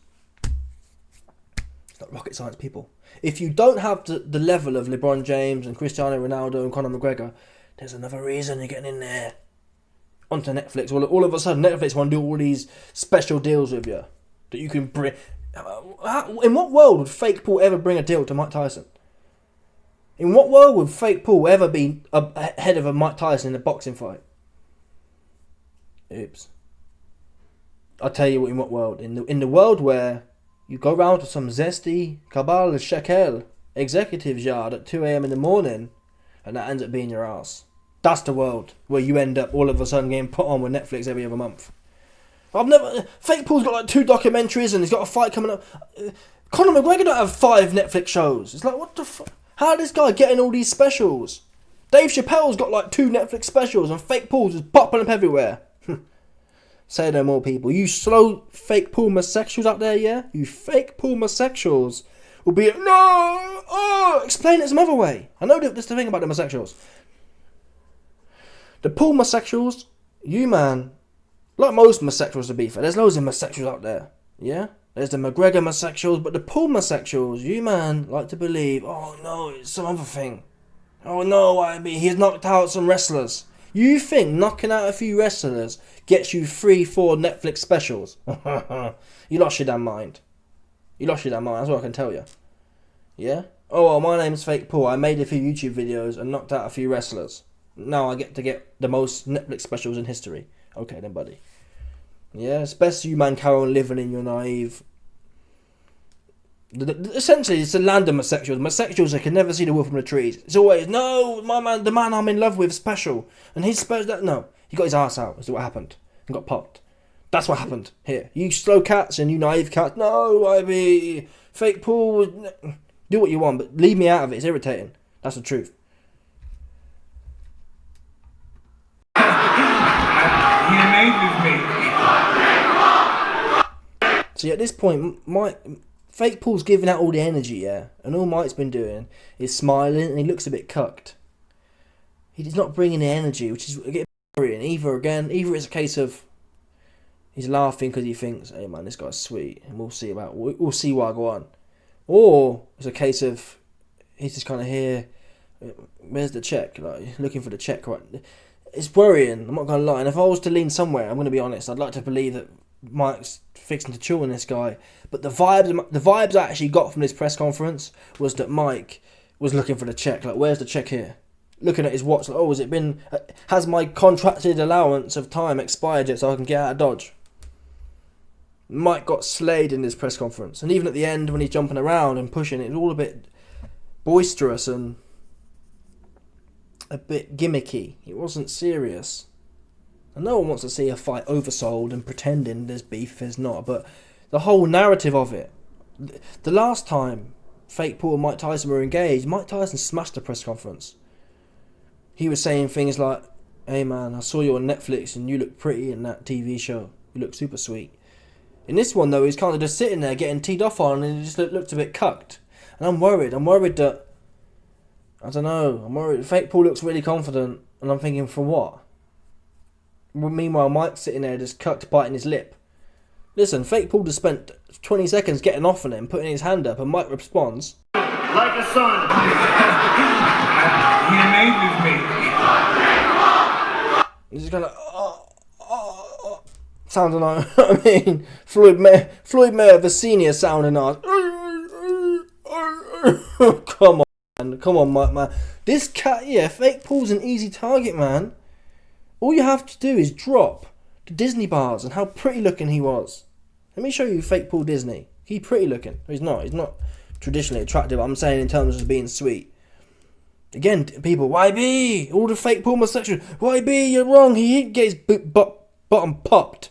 [SPEAKER 1] It's not rocket science, people. If you don't have the level of LeBron James and Cristiano Ronaldo and Conor McGregor, there's another reason you're getting in there. Onto Netflix. Well, all of a sudden, Netflix want to do all these special deals with you that you can bring. In what world would Fake Paul ever bring a deal to Mike Tyson? In what world would Fake Paul ever be ahead of a Mike Tyson in a boxing fight? Oops. I'll tell you what, in what world. In the world where You go round to some zesty Cabal shekel executive's yard at 2 a.m. in the morning, and that ends up being your ass. That's the world where you end up all of a sudden getting put on with Netflix every other month. Fake Paul's got like 2 documentaries and he's got a fight coming up. Conor McGregor don't have 5 Netflix shows. It's like, what the fuck? How did this guy get in all these specials? Dave Chappelle's got like 2 Netflix specials and Fake Paul's is popping up everywhere. Say no more, people. You slow fake homosexuals out there, yeah? You fake homosexuals will be no. Oh, explain it some other way. I know that's the thing about the homosexuals. The homosexuals, you man, like most homosexuals to be fair, there's loads of homosexuals out there, yeah? There's the McGregor homosexuals, but the homosexuals, you man, like to believe, oh no, it's some other thing. Oh no, he's knocked out some wrestlers. You think knocking out a few wrestlers gets you 3-4 Netflix specials? You lost your damn mind. You lost your damn mind, that's what I can tell you. Yeah? Oh, well, my name's Fake Paul. I made a few YouTube videos and knocked out a few wrestlers. Now I get to get the most Netflix specials in history. Okay then, buddy. Yeah, it's best you man carry on living in your naive... Essentially, it's the land of homosexuals. Homosexuals, they can never see the wood from the trees. It's always, no, the man I'm in love with is special. And he's special. No, he got his ass out. That's what happened. And got popped. That's what happened here. You slow cats and you naive cats. No, Fake Paul. Do what you want, but leave me out of it. It's irritating. That's the truth.
[SPEAKER 4] He amazes me.
[SPEAKER 1] See, at this point, Fake Paul's giving out all the energy, yeah? And all Mike's been doing is smiling and he looks a bit cucked. He's not bringing the energy, which is a bit worrying. Either it's a case of he's laughing because he thinks, hey man, this guy's sweet, and we'll see what I go on. Or it's a case of he's just kind of here, where's the check? Like, looking for the check, right? It's worrying, I'm not going to lie. And if I was to lean somewhere, I'm going to be honest, I'd like to believe that Mike's fixing to chill on this guy. But the vibes I actually got from this press conference was that Mike was looking for the check. Like, where's the check here? Looking at his watch, like, oh, has my contracted allowance of time expired yet so I can get out of Dodge? Mike got slayed in this press conference. And even at the end, when he's jumping around and pushing, it was all a bit boisterous and a bit gimmicky. It wasn't serious. And no one wants to see a fight oversold and pretending there's beef, there's not. But the whole narrative of it. The last time Fake Paul and Mike Tyson were engaged, Mike Tyson smashed the press conference. He was saying things like, hey man, I saw you on Netflix and you look pretty in that TV show. You look super sweet. In this one though, he's kind of just sitting there getting teed off on and he just looked a bit cucked. And I'm worried. I'm worried that, I don't know, I'm worried. Fake Paul looks really confident and I'm thinking, for what? Meanwhile, Mike's sitting there just cucked, biting his lip. Listen, Fake Paul just spent 20 seconds getting off on him, putting his hand up, and Mike responds,
[SPEAKER 2] like a son.
[SPEAKER 4] He amazes me.
[SPEAKER 1] He's just kind of, sounding like, I mean, Floyd Mayweather Senior sounding like, come on, Mike, man. This cat, yeah, Fake Paul's an easy target, man. All you have to do is drop the Disney bars and how pretty looking he was. Let me show you Fake Paul Disney. He's pretty looking. He's not traditionally attractive. I'm saying in terms of being sweet. Again, people, YB, all the Fake Paul homosexuals. YB, you're wrong. He didn't get his bottom popped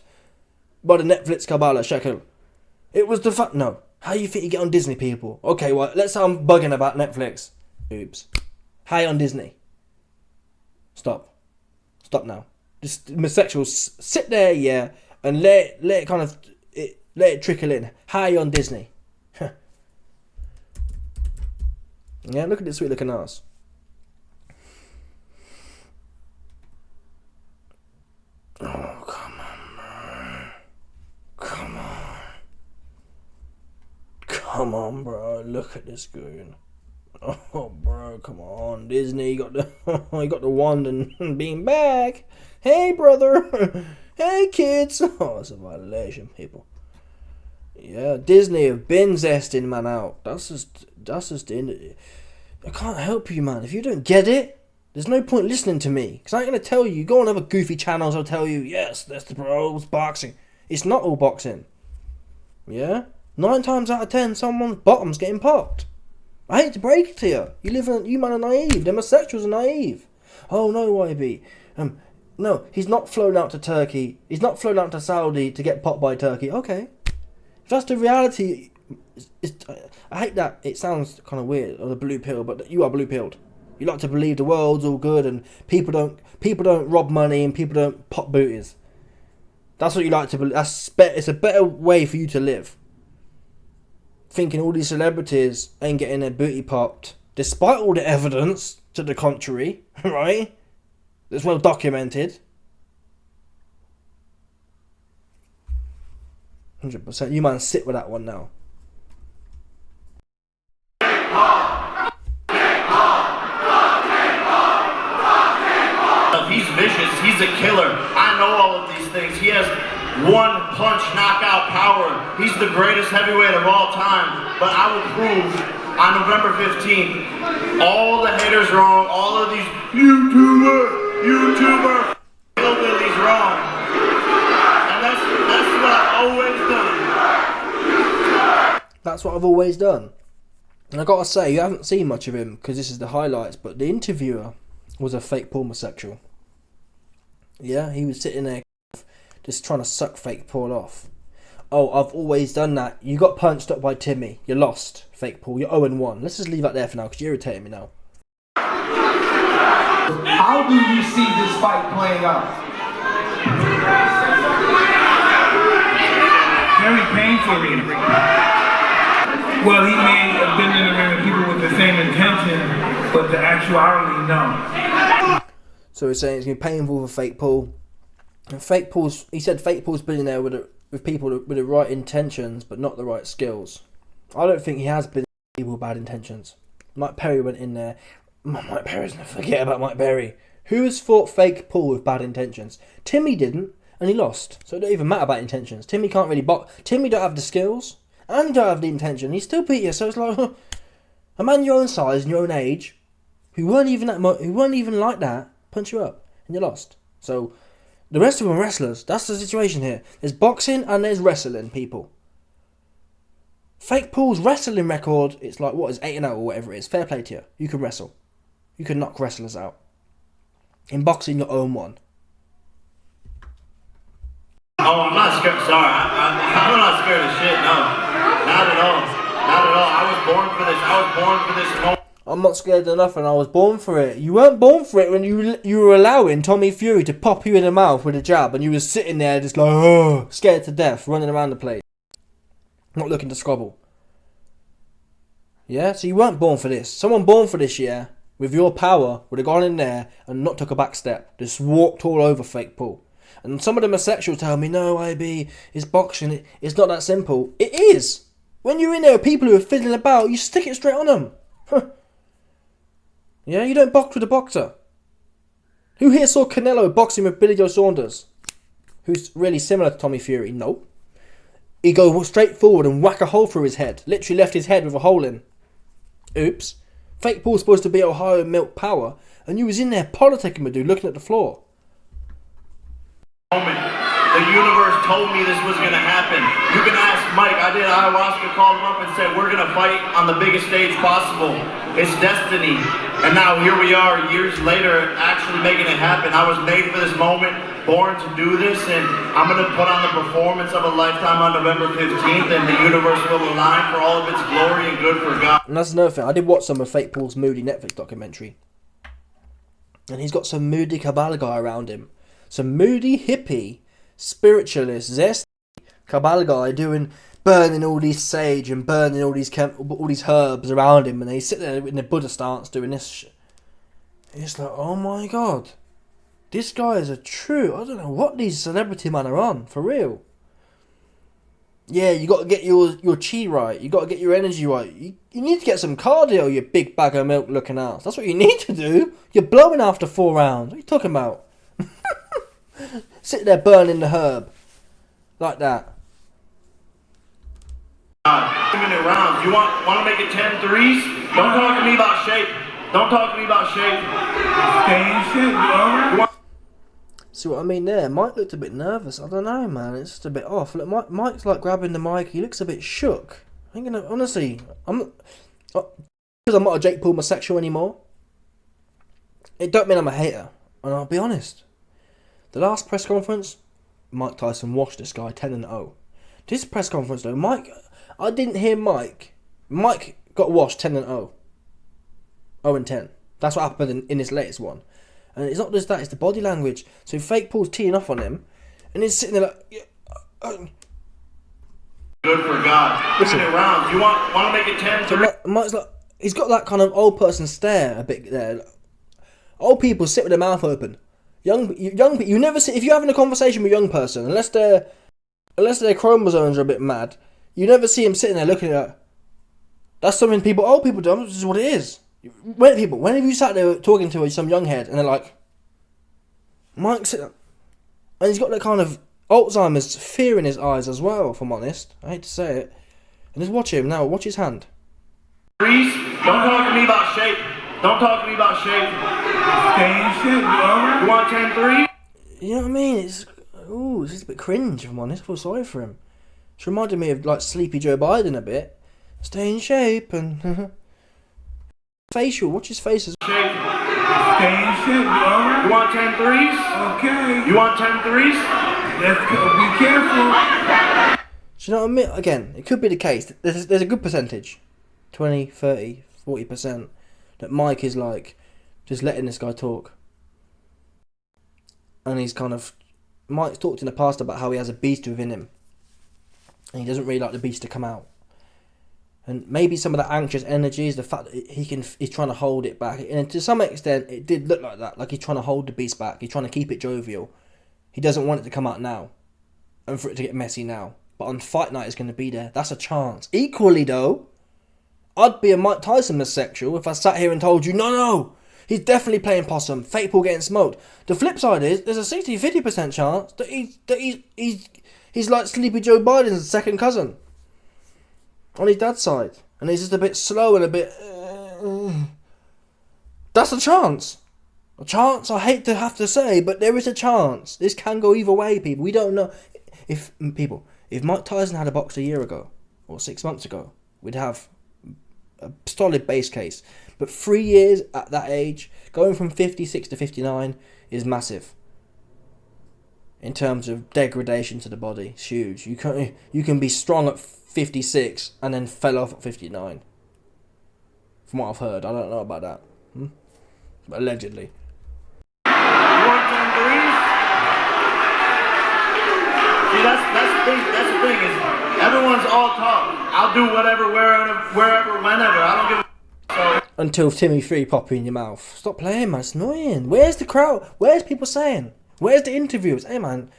[SPEAKER 1] by the Netflix Cabal shekel. It was the fact. No. How you think you get on Disney, people? Okay, well, let's say I'm bugging about Netflix. Oops. How you on Disney? Stop now. Just homosexuals sit there, yeah, and let it trickle in. How you on Disney? Yeah, look at this sweet looking ass. Oh, come on, bro. Come on, bro. Look at this goon. Oh, bro, come on, Disney. You got the wand and being back. Hey, brother. Hey, kids. Oh, it's a violation, people. Yeah, Disney have been zesting man out. That's just the end. I can't help you, man. If you don't get it, there's no point listening to me. Because I ain't going to tell you. Go on other goofy channels, I'll tell you, yes, that's the bros boxing. It's not all boxing. Yeah? 9 times out of 10, someone's bottom's getting popped. I hate to break it to you. You man are naive. Homosexuals are naive. Oh no, YB. No, he's not flown out to Turkey. He's not flown out to Saudi to get popped by Turkey. Okay. If that's the reality. I hate that. It sounds kind of weird, or the blue pill, but you are blue pilled. You like to believe the world's all good and people don't rob money and people don't pop booties. That's what you like to believe. It's a better way for you to live. Thinking all these celebrities ain't getting their booty popped, despite all the evidence to the contrary, right? It's well documented. 100%. You man sit with that one now.
[SPEAKER 2] He's vicious. He's a killer. I know all of these things. He has one punch knockout power. He's the greatest heavyweight of all time. But I will prove on November 15th, all the haters wrong, all of these YouTuber hillbillies wrong. And that's what I've always done.
[SPEAKER 1] That's what I've always done. And I gotta say, you haven't seen much of him because this is the highlights, but the interviewer was a fake homosexual. Yeah, he was sitting there just trying to suck fake Paul off. Oh, I've always done that. You got punched up by Timmy. You lost, fake Paul. You're 0-1. Let's just leave that there for now because you're irritating me now.
[SPEAKER 3] How do you see this fight playing out?
[SPEAKER 4] Very painfully. Well, he may have been in the ring with people with the same intention, but the actuality, no.
[SPEAKER 1] So he's saying it's going to be painful for fake Paul. And he said fake Paul's been in there with people with the right intentions, but not the right skills. I don't think he has been with people with bad intentions. Mike Perry went in there. Mike Perry's never forget about Mike Perry. Who has fought fake Paul with bad intentions? Timmy didn't, and he lost. So it don't even matter about intentions. Timmy can't really box. Timmy don't have the skills, and he don't have the intention. He still beat you. So it's like a man your own size and your own age, who weren't even like that, punch you up, and you lost. So the rest of them are wrestlers. That's the situation here. There's boxing and there's wrestling, people. Fake Paul's wrestling record, it's like, what is 8-0 or whatever it is. Fair play to you. You can wrestle. You can knock wrestlers out. In boxing, you're 0-1.
[SPEAKER 2] Oh, I'm not scared. Sorry, I'm not scared of shit. No, not at all. Not at all. I was born for this. I was born for this moment.
[SPEAKER 1] I'm not scared of nothing. I was born for it. You weren't born for it when you were allowing Tommy Fury to pop you in the mouth with a jab, and you were sitting there just like, oh, scared to death, running around the place, not looking to squabble. Yeah, so you weren't born for this. Someone born for this, yeah, with your power, would have gone in there and not took a back step. Just walked all over fake Paul. And some of them are sexual tell me, no, IB, it's boxing. It's not that simple. It is. When you're in there with people who are fiddling about, you stick it straight on them. Yeah, you don't box with a boxer. Who here saw Canelo boxing with Billy Joe Saunders? Who's really similar to Tommy Fury? Nope. He go straight forward and whack a hole through his head. Literally left his head with a hole in. Oops. Fake Paul's supposed to be Ohio Milk Power, and you was in there politicking with dude, looking at the floor.
[SPEAKER 2] The universe told me this was going to happen. You can ask Mike. I did ayahuasca, called him up and said, we're going to fight on the biggest stage possible. It's destiny. And now here we are, years later, actually making it happen. I was made for this moment, born to do this, and I'm going to put on the performance of a lifetime on November 15th, and the universe will align for all of its glory and good for God.
[SPEAKER 1] And that's another thing. I did watch some of Fake Paul's moody Netflix documentary. And he's got some moody Cabal guy around him. Some moody hippie, spiritualist, zesty Cabal guy burning all these sage and burning all these herbs around him, and they sit there in the Buddha stance doing this shit. It's like, oh my god, this guy is I don't know what these celebrity men are on, for real. Yeah, you got to get your chi right, you got to get your energy right, you need to get some cardio, you big bag of milk looking ass. That's what you need to do. You're blowing after 4 rounds. What are you talking about? Sit there burning the herb like that.
[SPEAKER 2] 2-minute rounds. You want to make it 10 threes? Don't talk to me about shape. Don't talk to me about shape.
[SPEAKER 4] Stay in shape, bro.
[SPEAKER 1] See what I mean there? Mike looked a bit nervous. I don't know, man. It's just a bit off. Look, Mike's like grabbing the mic. He looks a bit shook. I ain't gonna, honestly, because I'm not a Jake Paul homosexual anymore. It don't mean I'm a hater. And I'll be honest. The last press conference, Mike Tyson washed this guy 10-0. This press conference though, I didn't hear Mike. Mike got washed 10-0. 0-10. That's what happened in this latest one. And it's not just that, it's the body language. So Fake Paul's teeing off on him, and he's sitting there like,
[SPEAKER 2] good for God. Listen, rounds. You want to make it 10?
[SPEAKER 1] So Mike's like, he's got that kind of old person stare a bit there. Old people sit with their mouth open. Young people, you never see, if you're having a conversation with a young person, unless their chromosomes are a bit mad, you never see them sitting there looking at. That's something old people do. This is what it is. When have you sat there talking to some young head and they're like, Mike's sitting there, and he's got that kind of Alzheimer's fear in his eyes as well, if I'm honest. I hate to say it. And just watch him now. Watch his hand.
[SPEAKER 2] Threes? Don't talk to me about shape. Don't talk to me about shape.
[SPEAKER 4] Stay in shape, you alright?
[SPEAKER 2] You want 10 threes?
[SPEAKER 1] You know what I mean? It's a bit cringe, if I'm honest. I feel sorry for him. It's reminded me of like Sleepy Joe Biden a bit. Stay in shape and facial. Watch his face as
[SPEAKER 4] Stay in shape, you alright?
[SPEAKER 2] You want 10 threes?
[SPEAKER 4] Okay.
[SPEAKER 2] You want 10 threes?
[SPEAKER 4] Let's go. Be careful.
[SPEAKER 1] Do you know what I mean? Again, it could be the case. There's a good percentage, 20, 30, 40%, that Mike is like just letting this guy talk. And he's kind of, Mike's talked in the past about how he has a beast within him. And he doesn't really like the beast to come out. And maybe some of that anxious energy is the fact that he's trying to hold it back. And to some extent, it did look like that. Like he's trying to hold the beast back. He's trying to keep it jovial. He doesn't want it to come out now. And for it to get messy now. But on fight night, it's going to be there. That's a chance. Equally, though, I'd be a Mike Tyson homosexual if I sat here and told you, no, he's definitely playing possum. Fake Paul getting smoked. The flip side is, there's a 60-50% chance that he's like Sleepy Joe Biden's second cousin. On his dad's side. And he's just a bit slow and a bit... That's a chance. A chance, I hate to have to say, but there is a chance. This can go either way, people. We don't know. If Mike Tyson had a box a year ago, or 6 months ago, we'd have a solid base case. But 3 years at that age, going from 56 to 59 is massive. In terms of degradation to the body, it's huge. You can be strong at 56 and then fell off at 59. From what I've heard, I don't know about that. But allegedly.
[SPEAKER 2] You want 10 threes? See, that's the thing is, everyone's all talk. I'll do whatever, wherever, whenever. I don't give a so.
[SPEAKER 1] Until Timmy 3 pop in your mouth. Stop playing, man. It's annoying. Where's the crowd? Where's people saying? Where's the interviews? Hey, man.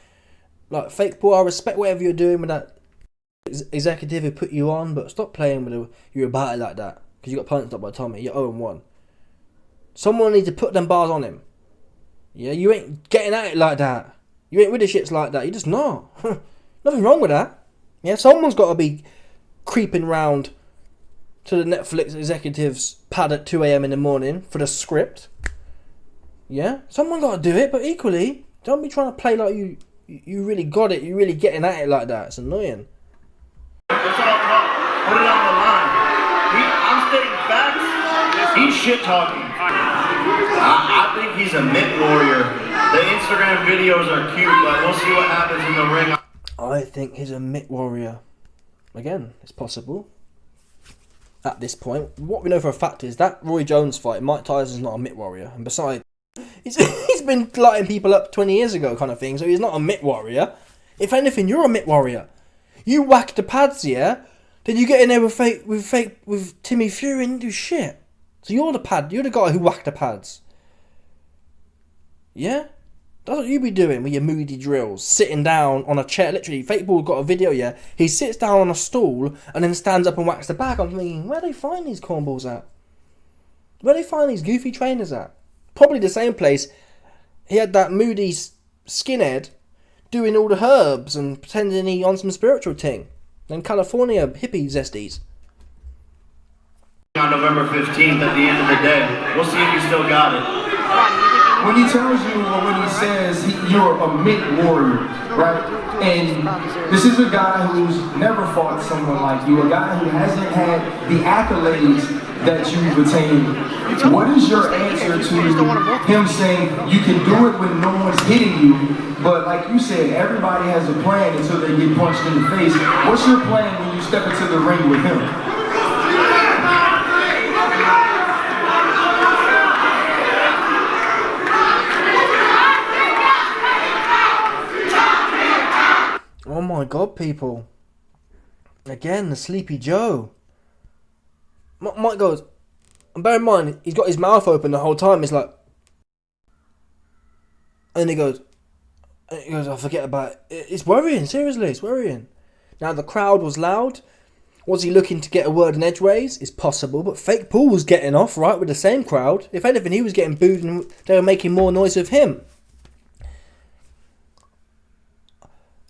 [SPEAKER 1] Like, Fake Paul, I respect whatever you're doing with that executive who put you on, but stop playing with you're about it like that. Because you got punched up by Tommy. You're 0-1. Someone needs to put them bars on him. Yeah, you ain't getting at it like that. You ain't with the shits like that. You just not. Nothing wrong with that. Yeah, someone's got to be creeping round to the Netflix executive's pad at 2 a.m. in the morning for the script. Yeah, someone got to do it, but equally, don't be trying to play like you really got it. You really getting at it like that. It's annoying.
[SPEAKER 2] Let's all talk. Put it on the line. I'm stating facts. He's shit talking. I think he's a mitt warrior. The Instagram videos are cute, but we'll see what happens in the ring.
[SPEAKER 1] I think he's a mitt warrior. Again, it's possible. At this point, what we know for a fact is that Roy Jones fight, Mike Tyson's not a mitt warrior. And besides, he's been lighting people up 20 years ago kind of thing, so he's not a mitt warrior. If anything, you're a mitt warrior. You whack the pads, yeah? Then you get in there with Timmy Fury and do shit. So you're the guy who whacked the pads. Yeah? That's what you be doing with your moody drills. Sitting down on a chair. Literally, Fake Paul got a video, yeah? He sits down on a stool and then stands up and whacks the bag. I'm thinking, where do they find these cornballs at? Where do they find these goofy trainers at? Probably the same place he had that moody skinhead doing all the herbs and pretending he on some spiritual thing. Then California hippie zesties.
[SPEAKER 2] On November 15th at the end of the day. We'll see if he still got it.
[SPEAKER 3] when he tells you or when he says you're a mid warrior, right? And this is a guy who's never fought someone like you, a guy who hasn't had the accolades that you've attained. What is your answer to him saying you can do it when no one's hitting you, but like you said, everybody has a plan until they get punched in the face? What's your plan when you step into the ring with him?
[SPEAKER 1] Oh my god, people. Again, the Sleepy Joe. Mike goes, and bear in mind, he's got his mouth open the whole time. It's like, and he goes, I forget about it. It's worrying, seriously, it's worrying. Now, the crowd was loud. Was he looking to get a word in edgeways? It's possible, but Fake Paul was getting off, right, with the same crowd. If anything, he was getting booed and they were making more noise with him.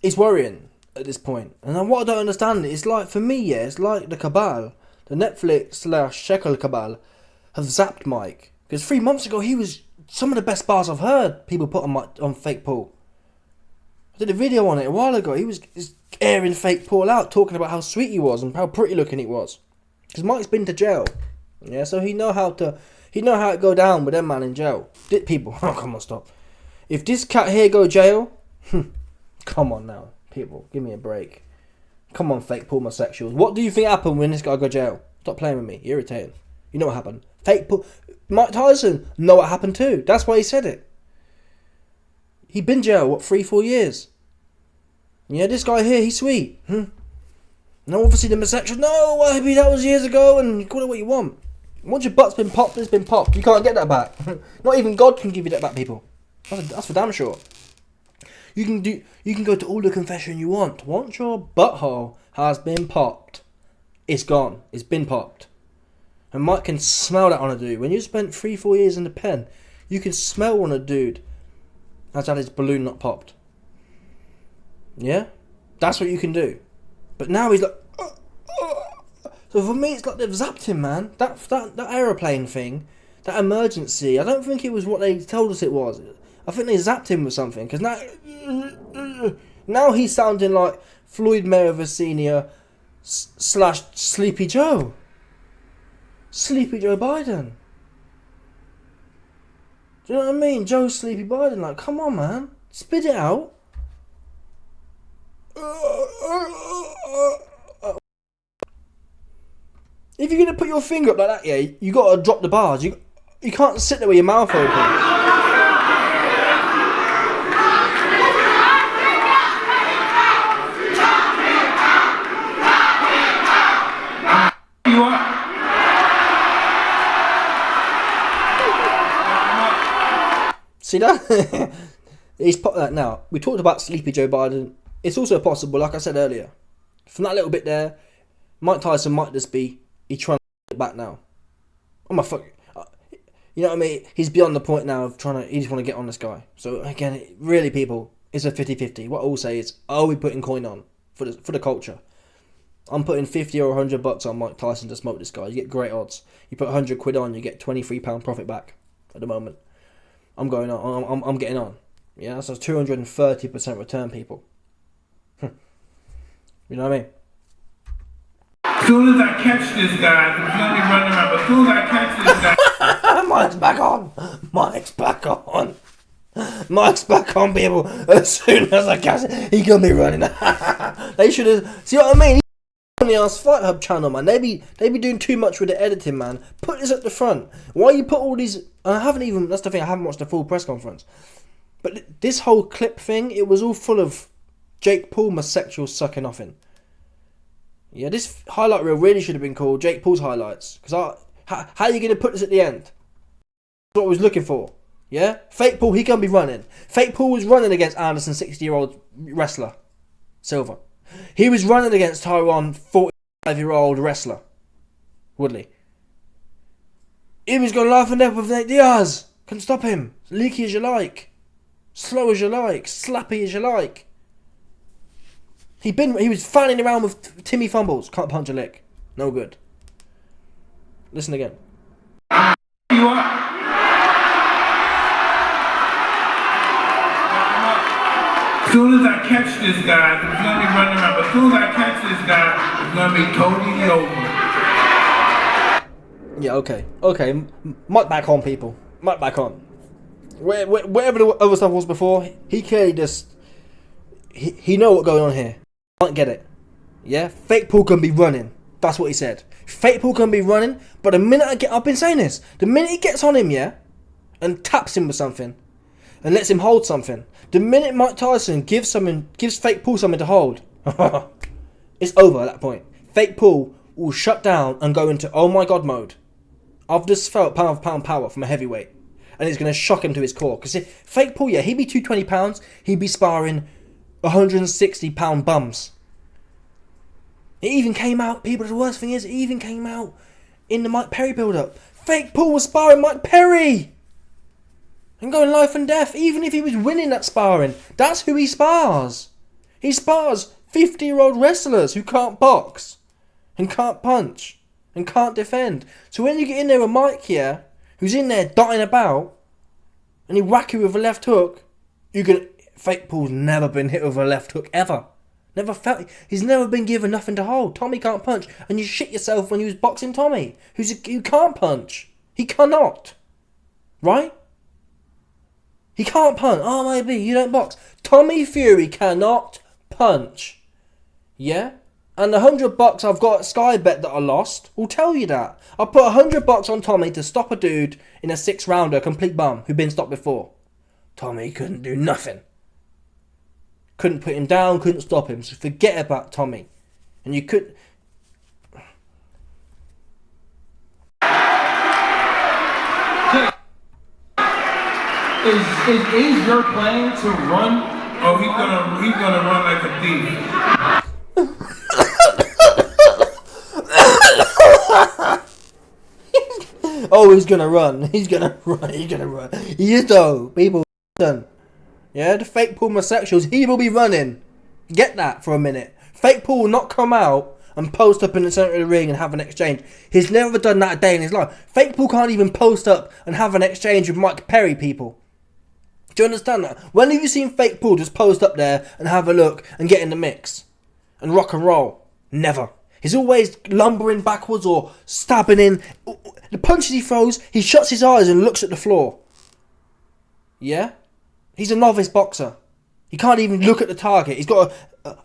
[SPEAKER 1] It's worrying at this point. And then what I don't understand is, like, for me, yeah, it's like the Cabal, the Netflix/Shekel Cabal, have zapped Mike. Because 3 months ago, he was some of the best bars I've heard people put on Fake Paul. I did a video on it a while ago. He was airing Fake Paul out, talking about how sweet he was and how pretty looking he was. Because Mike's been to jail. Yeah, so he know how it go down with them man in jail. People, oh, come on, stop. If this cat here go jail, come on now, people, give me a break. Come on, Fake Paul homosexuals. What do you think happened when this guy go jail? Stop playing with me. You're irritating. You know what happened. Fake Paul. Mike Tyson know what happened too. That's why he said it. He been jail, what, 3-4 years? Yeah, this guy here, he's sweet. No, obviously the homosexual. No, maybe that was years ago, and you call it what you want. Once your butt's been popped, it's been popped. You can't get that back. Not even God can give you that back, people. That's for damn sure. You can go to all the confession you want. Once your butthole has been popped, it's gone. It's been popped. And Mike can smell that on a dude. When you spent 3-4 years in the pen, you can smell on a dude has had his balloon not popped. Yeah? That's what you can do. But now he's like... So for me, it's like they've zapped him, man. That aeroplane thing, that emergency, I don't think it was what they told us it was. I think they zapped him with something. Because now he's sounding like Floyd Mayweather Sr. / Sleepy Joe. Sleepy Joe Biden. Do you know what I mean? Joe Sleepy Biden. Like, come on, man. Spit it out. If you're going to put your finger up like that, yeah, you got to drop the bars. You can't sit there with your mouth open. See that? He's put that now. We talked about Sleepy Joe Biden. It's also possible, like I said earlier, from that little bit there, Mike Tyson might just be, he's trying to get back now. Oh my fuck. You know what I mean? He's beyond the point now of he just want to get on this guy. So again, really people, it's a 50-50. What I'll say is, are we putting coin on for the culture? I'm putting 50 or 100 bucks on Mike Tyson to smoke this guy. You get great odds. You put 100 quid on, you get £23 profit back at the moment. I'm going on. I'm getting on. Yeah, so 230% return, people. You know what I mean?
[SPEAKER 4] As soon as I catch this guy, he's gonna be running around. But as soon as I catch this guy,
[SPEAKER 1] Mike's back on. Mike's back on. Mike's back on, people. As soon as I catch it, he's gonna be running. They should have. See what I mean? On the Ass Fight Hub channel, man. They be doing too much with the editing, man. Put this at the front. Why you put all these? I haven't even. That's the thing. I haven't watched the full press conference. But this whole clip thing, it was all full of Jake Paul homosexual sucking off in. Yeah, this highlight reel really should have been called Jake Paul's highlights. Because how are you going to put this at the end? That's what I was looking for. Yeah? Fake Paul, he can be running. Fake Paul was running against Anderson, 60-year-old wrestler. Silver. He was running against Tyron, 45-year-old wrestler. Woodley. He was going life and death with Nate Diaz. Couldn't stop him. Leaky as you like. Slow as you like. Slappy as you like. He was fanning around with Timmy Fumbles. Can't punch a lick. No good. Listen again.
[SPEAKER 4] you are. soon as I catch this guy, he's gonna be running around. But as soon as I catch this guy, it's gonna be totally over.
[SPEAKER 1] Yeah, okay. Mic back on, people. Mic back on. Whatever the other stuff was before, he clearly just... He know what's going on here. Can't get it. Yeah? Fake Paul can be running. That's what he said. Fake Paul can be running, but the minute I've been saying this, the minute he gets on him, yeah, and taps him with something, and lets him hold something, the minute Mike Tyson gives Fake Paul something to hold, it's over at that point. Fake Paul will shut down and go into oh my god mode. I've just felt pound for pound power from a heavyweight, and it's going to shock him to his core. Because if Fake Paul, yeah, he'd be 220 pounds, he'd be sparring 160 pound bums. It even came out, people, the worst thing is, it even came out in the Mike Perry build-up. Fake Paul was sparring Mike Perry! And going life and death, even if he was winning that sparring. That's who he spars. He spars 50-year-old wrestlers who can't box, and can't punch, and can't defend. So when you get in there with Mike here, who's in there dotting about, and he whack you with a left hook, Fake Paul's never been hit with a left hook ever. He's never been given nothing to hold. Tommy can't punch, and you shit yourself when you was boxing Tommy, who can't punch. He cannot, right? He can't punch. Oh, maybe you don't box. Tommy Fury cannot punch. Yeah, and the $100 I've got at Sky Bet that I lost will tell you that. I put $100 on Tommy to stop a dude in a 6-rounder, complete bum, who'd been stopped before. Tommy couldn't do nothing. Couldn't put him down, couldn't stop him. So forget about Tommy. And you could...
[SPEAKER 3] Is your plan to run?
[SPEAKER 4] Oh, he's gonna run like a thief.
[SPEAKER 1] Oh, he's gonna run. He's gonna run. He is though. People done. Yeah, the Fake Paul homosexuals, he will be running. Get that for a minute. Fake Paul will not come out and post up in the centre of the ring and have an exchange. He's never done that a day in his life. Fake Paul can't even post up and have an exchange with Mike Perry, people. Do you understand that? When have you seen Fake Paul just post up there and have a look and get in the mix? And rock and roll? Never. He's always lumbering backwards or stabbing in. The punches he throws, he shuts his eyes and looks at the floor. Yeah? He's a novice boxer. He can't even look at the target. He's got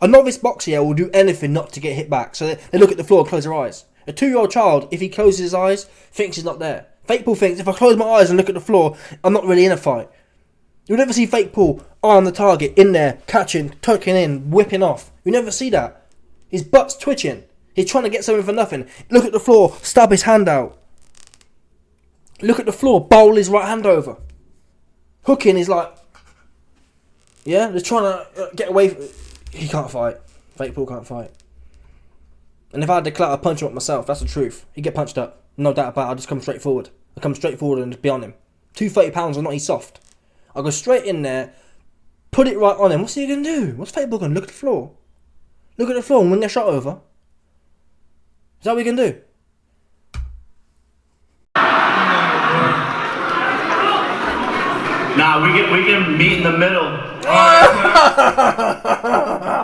[SPEAKER 1] a novice boxer here will do anything not to get hit back. So they look at the floor and close their eyes. A 2-year-old child, if he closes his eyes, thinks he's not there. Fake Paul thinks, if I close my eyes and look at the floor, I'm not really in a fight. You'll never see Fake Paul eye on the target, in there, catching, tucking in, whipping off. You never see that. His butt's twitching. He's trying to get something for nothing. Look at the floor, stab his hand out. Look at the floor, bowl his right hand over. Hooking is like... Yeah, they're trying to get away from... He can't fight. Fake Paul can't fight. And if I had to clap, I'd punch him up myself. That's the truth. He'd get punched up. No doubt about it. I'd just come straight forward. I'd come straight forward and just be on him. 230 pounds are not he's soft. I'll go straight in there, put it right on him. What's he going to do? What's Fake Paul going to do? Look at the floor. Look at the floor and wing a shot over. Is that what we can do?
[SPEAKER 2] Nah, we can meet in the middle.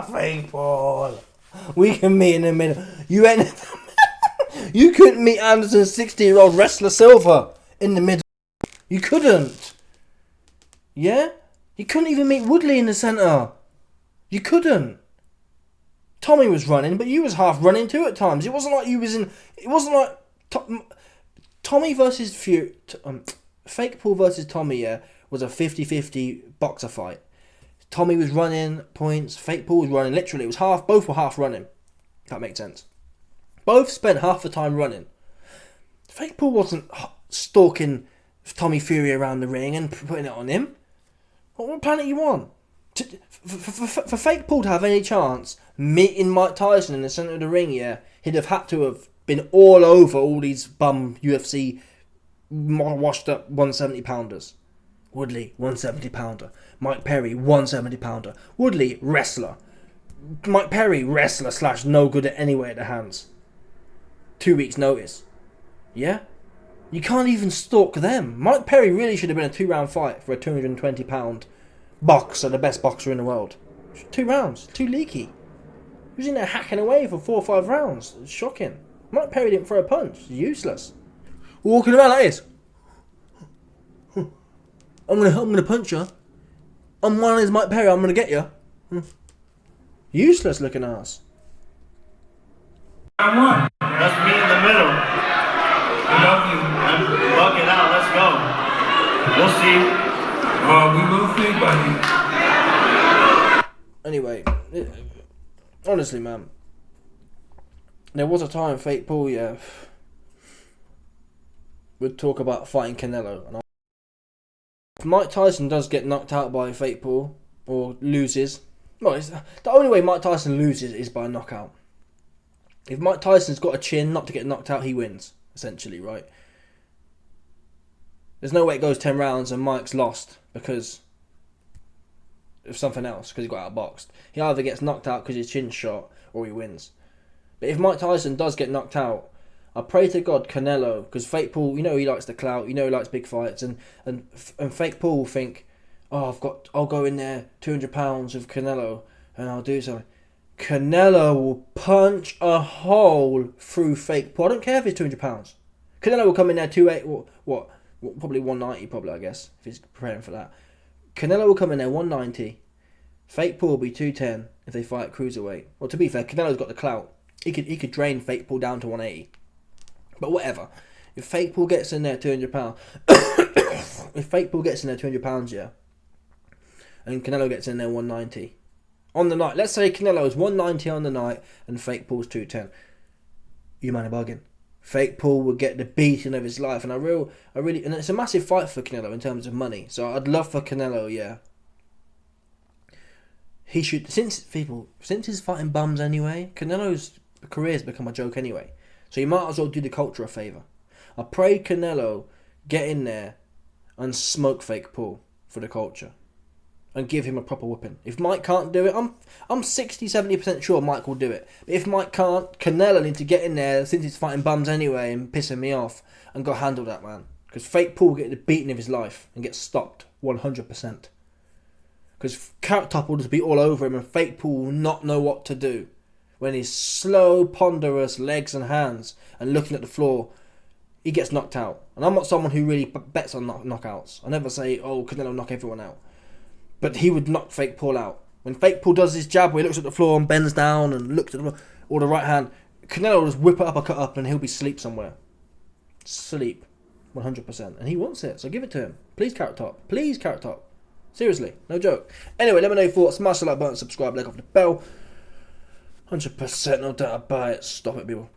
[SPEAKER 1] Fake Paul. We can meet in the middle. You couldn't meet Anderson's 60-year-old wrestler Silver in the middle. You couldn't. Yeah? You couldn't even meet Woodley in the centre. You couldn't. Tommy was running, but you was half running too at times. It wasn't like you was in... It wasn't like... Tommy versus Fake Paul versus Tommy, yeah, was a 50-50 boxer fight. Tommy was running points. Fake Paul was running. Literally, it was half... Both were half running. If that makes sense. Both spent half the time running. Fake Paul wasn't stalking Tommy Fury around the ring and putting it on him. What planet you on? For Fake Paul to have any chance meeting Mike Tyson in the centre of the ring, yeah, he'd have had to have been all over all these bum UFC washed up 170 pounders. Woodley, 170 pounder. Mike Perry, 170 pounder. Woodley, wrestler. Mike Perry, wrestler / no good at anywhere at the hands. 2 weeks notice. Yeah? You can't even stalk them. Mike Perry really should have been a 2-round fight for a 220 pound boxer, the best boxer in the world. 2 rounds. Too leaky. He was in there hacking away for 4 or 5 rounds. It's shocking. Mike Perry didn't throw a punch. Useless. Walking around like this. I'm gonna punch you. I'm one as Mike Perry. I'm gonna get you. Useless looking ass.
[SPEAKER 4] I won.
[SPEAKER 2] That's me in the middle.
[SPEAKER 4] I love you.
[SPEAKER 2] I'm bugging out. Let's go. We'll see.
[SPEAKER 4] We will see, buddy.
[SPEAKER 1] Anyway, honestly, man, there was a time Fake Paul, would talk about fighting Canelo, and if Mike Tyson does get knocked out by Fake Paul or loses, well, the only way Mike Tyson loses is by a knockout. If Mike Tyson's got a chin not to get knocked out, he wins, essentially, right? There's no way it goes 10 rounds and Mike's lost because of something else, because he got outboxed. He either gets knocked out because his chin's shot or he wins. But if Mike Tyson does get knocked out, I pray to God Canelo, because Fake Paul, you know he likes the clout, you know he likes big fights, and Fake Paul will think, oh, I'll go in there 200 pounds with Canelo and I'll do something. Canelo will punch a hole through Fake Paul. I don't care if it's 200 pounds. Canelo will come in there 280, what, probably 190, probably, I guess, if he's preparing for that. Canelo will come in there 190. Fake Paul will be 210 if they fight cruiserweight. Well, to be fair, Canelo's got the clout. He could drain Fake Paul down to 180. But whatever. If Fake Paul gets in there 200 pounds, if Fake Paul gets in there 200 pounds, yeah, and Canelo gets in there 190 on the night. Let's say Canelo's 190 on the night and Fake Paul's 210. You man are bugging. Fake Paul will get the beating of his life, and I really, and it's a massive fight for Canelo in terms of money. So I'd love for Canelo, yeah. He should, since he's fighting bums anyway, Canelo's career's become a joke anyway. So you might as well do the culture a favour. I pray Canelo get in there and smoke Fake Paul for the culture and give him a proper whooping. If Mike can't do it, I'm 60-70% sure Mike will do it. But if Mike can't, Canelo needs to get in there since he's fighting bums anyway and pissing me off and go handle that man. Because Fake Paul will get the beating of his life and get stopped 100%. Because Carrot Top will just be all over him and Fake Paul will not know what to do. When his slow, ponderous legs and hands and looking at the floor, he gets knocked out. And I'm not someone who really bets on knockouts. I never say, oh, Canelo knock everyone out. But he would knock Fake Paul out. When Fake Paul does his jab where he looks at the floor and bends down and looks at the floor, or the right hand, Canelo will just whip it up, a cut up, and he'll be asleep somewhere. Sleep. 100%. And he wants it, so give it to him. Please, Carrot Top. Please, Carrot Top. Seriously, no joke. Anyway, let me know your thoughts. Smash the like button, subscribe, click off the bell. 100%, no doubt about it. Stop it, people.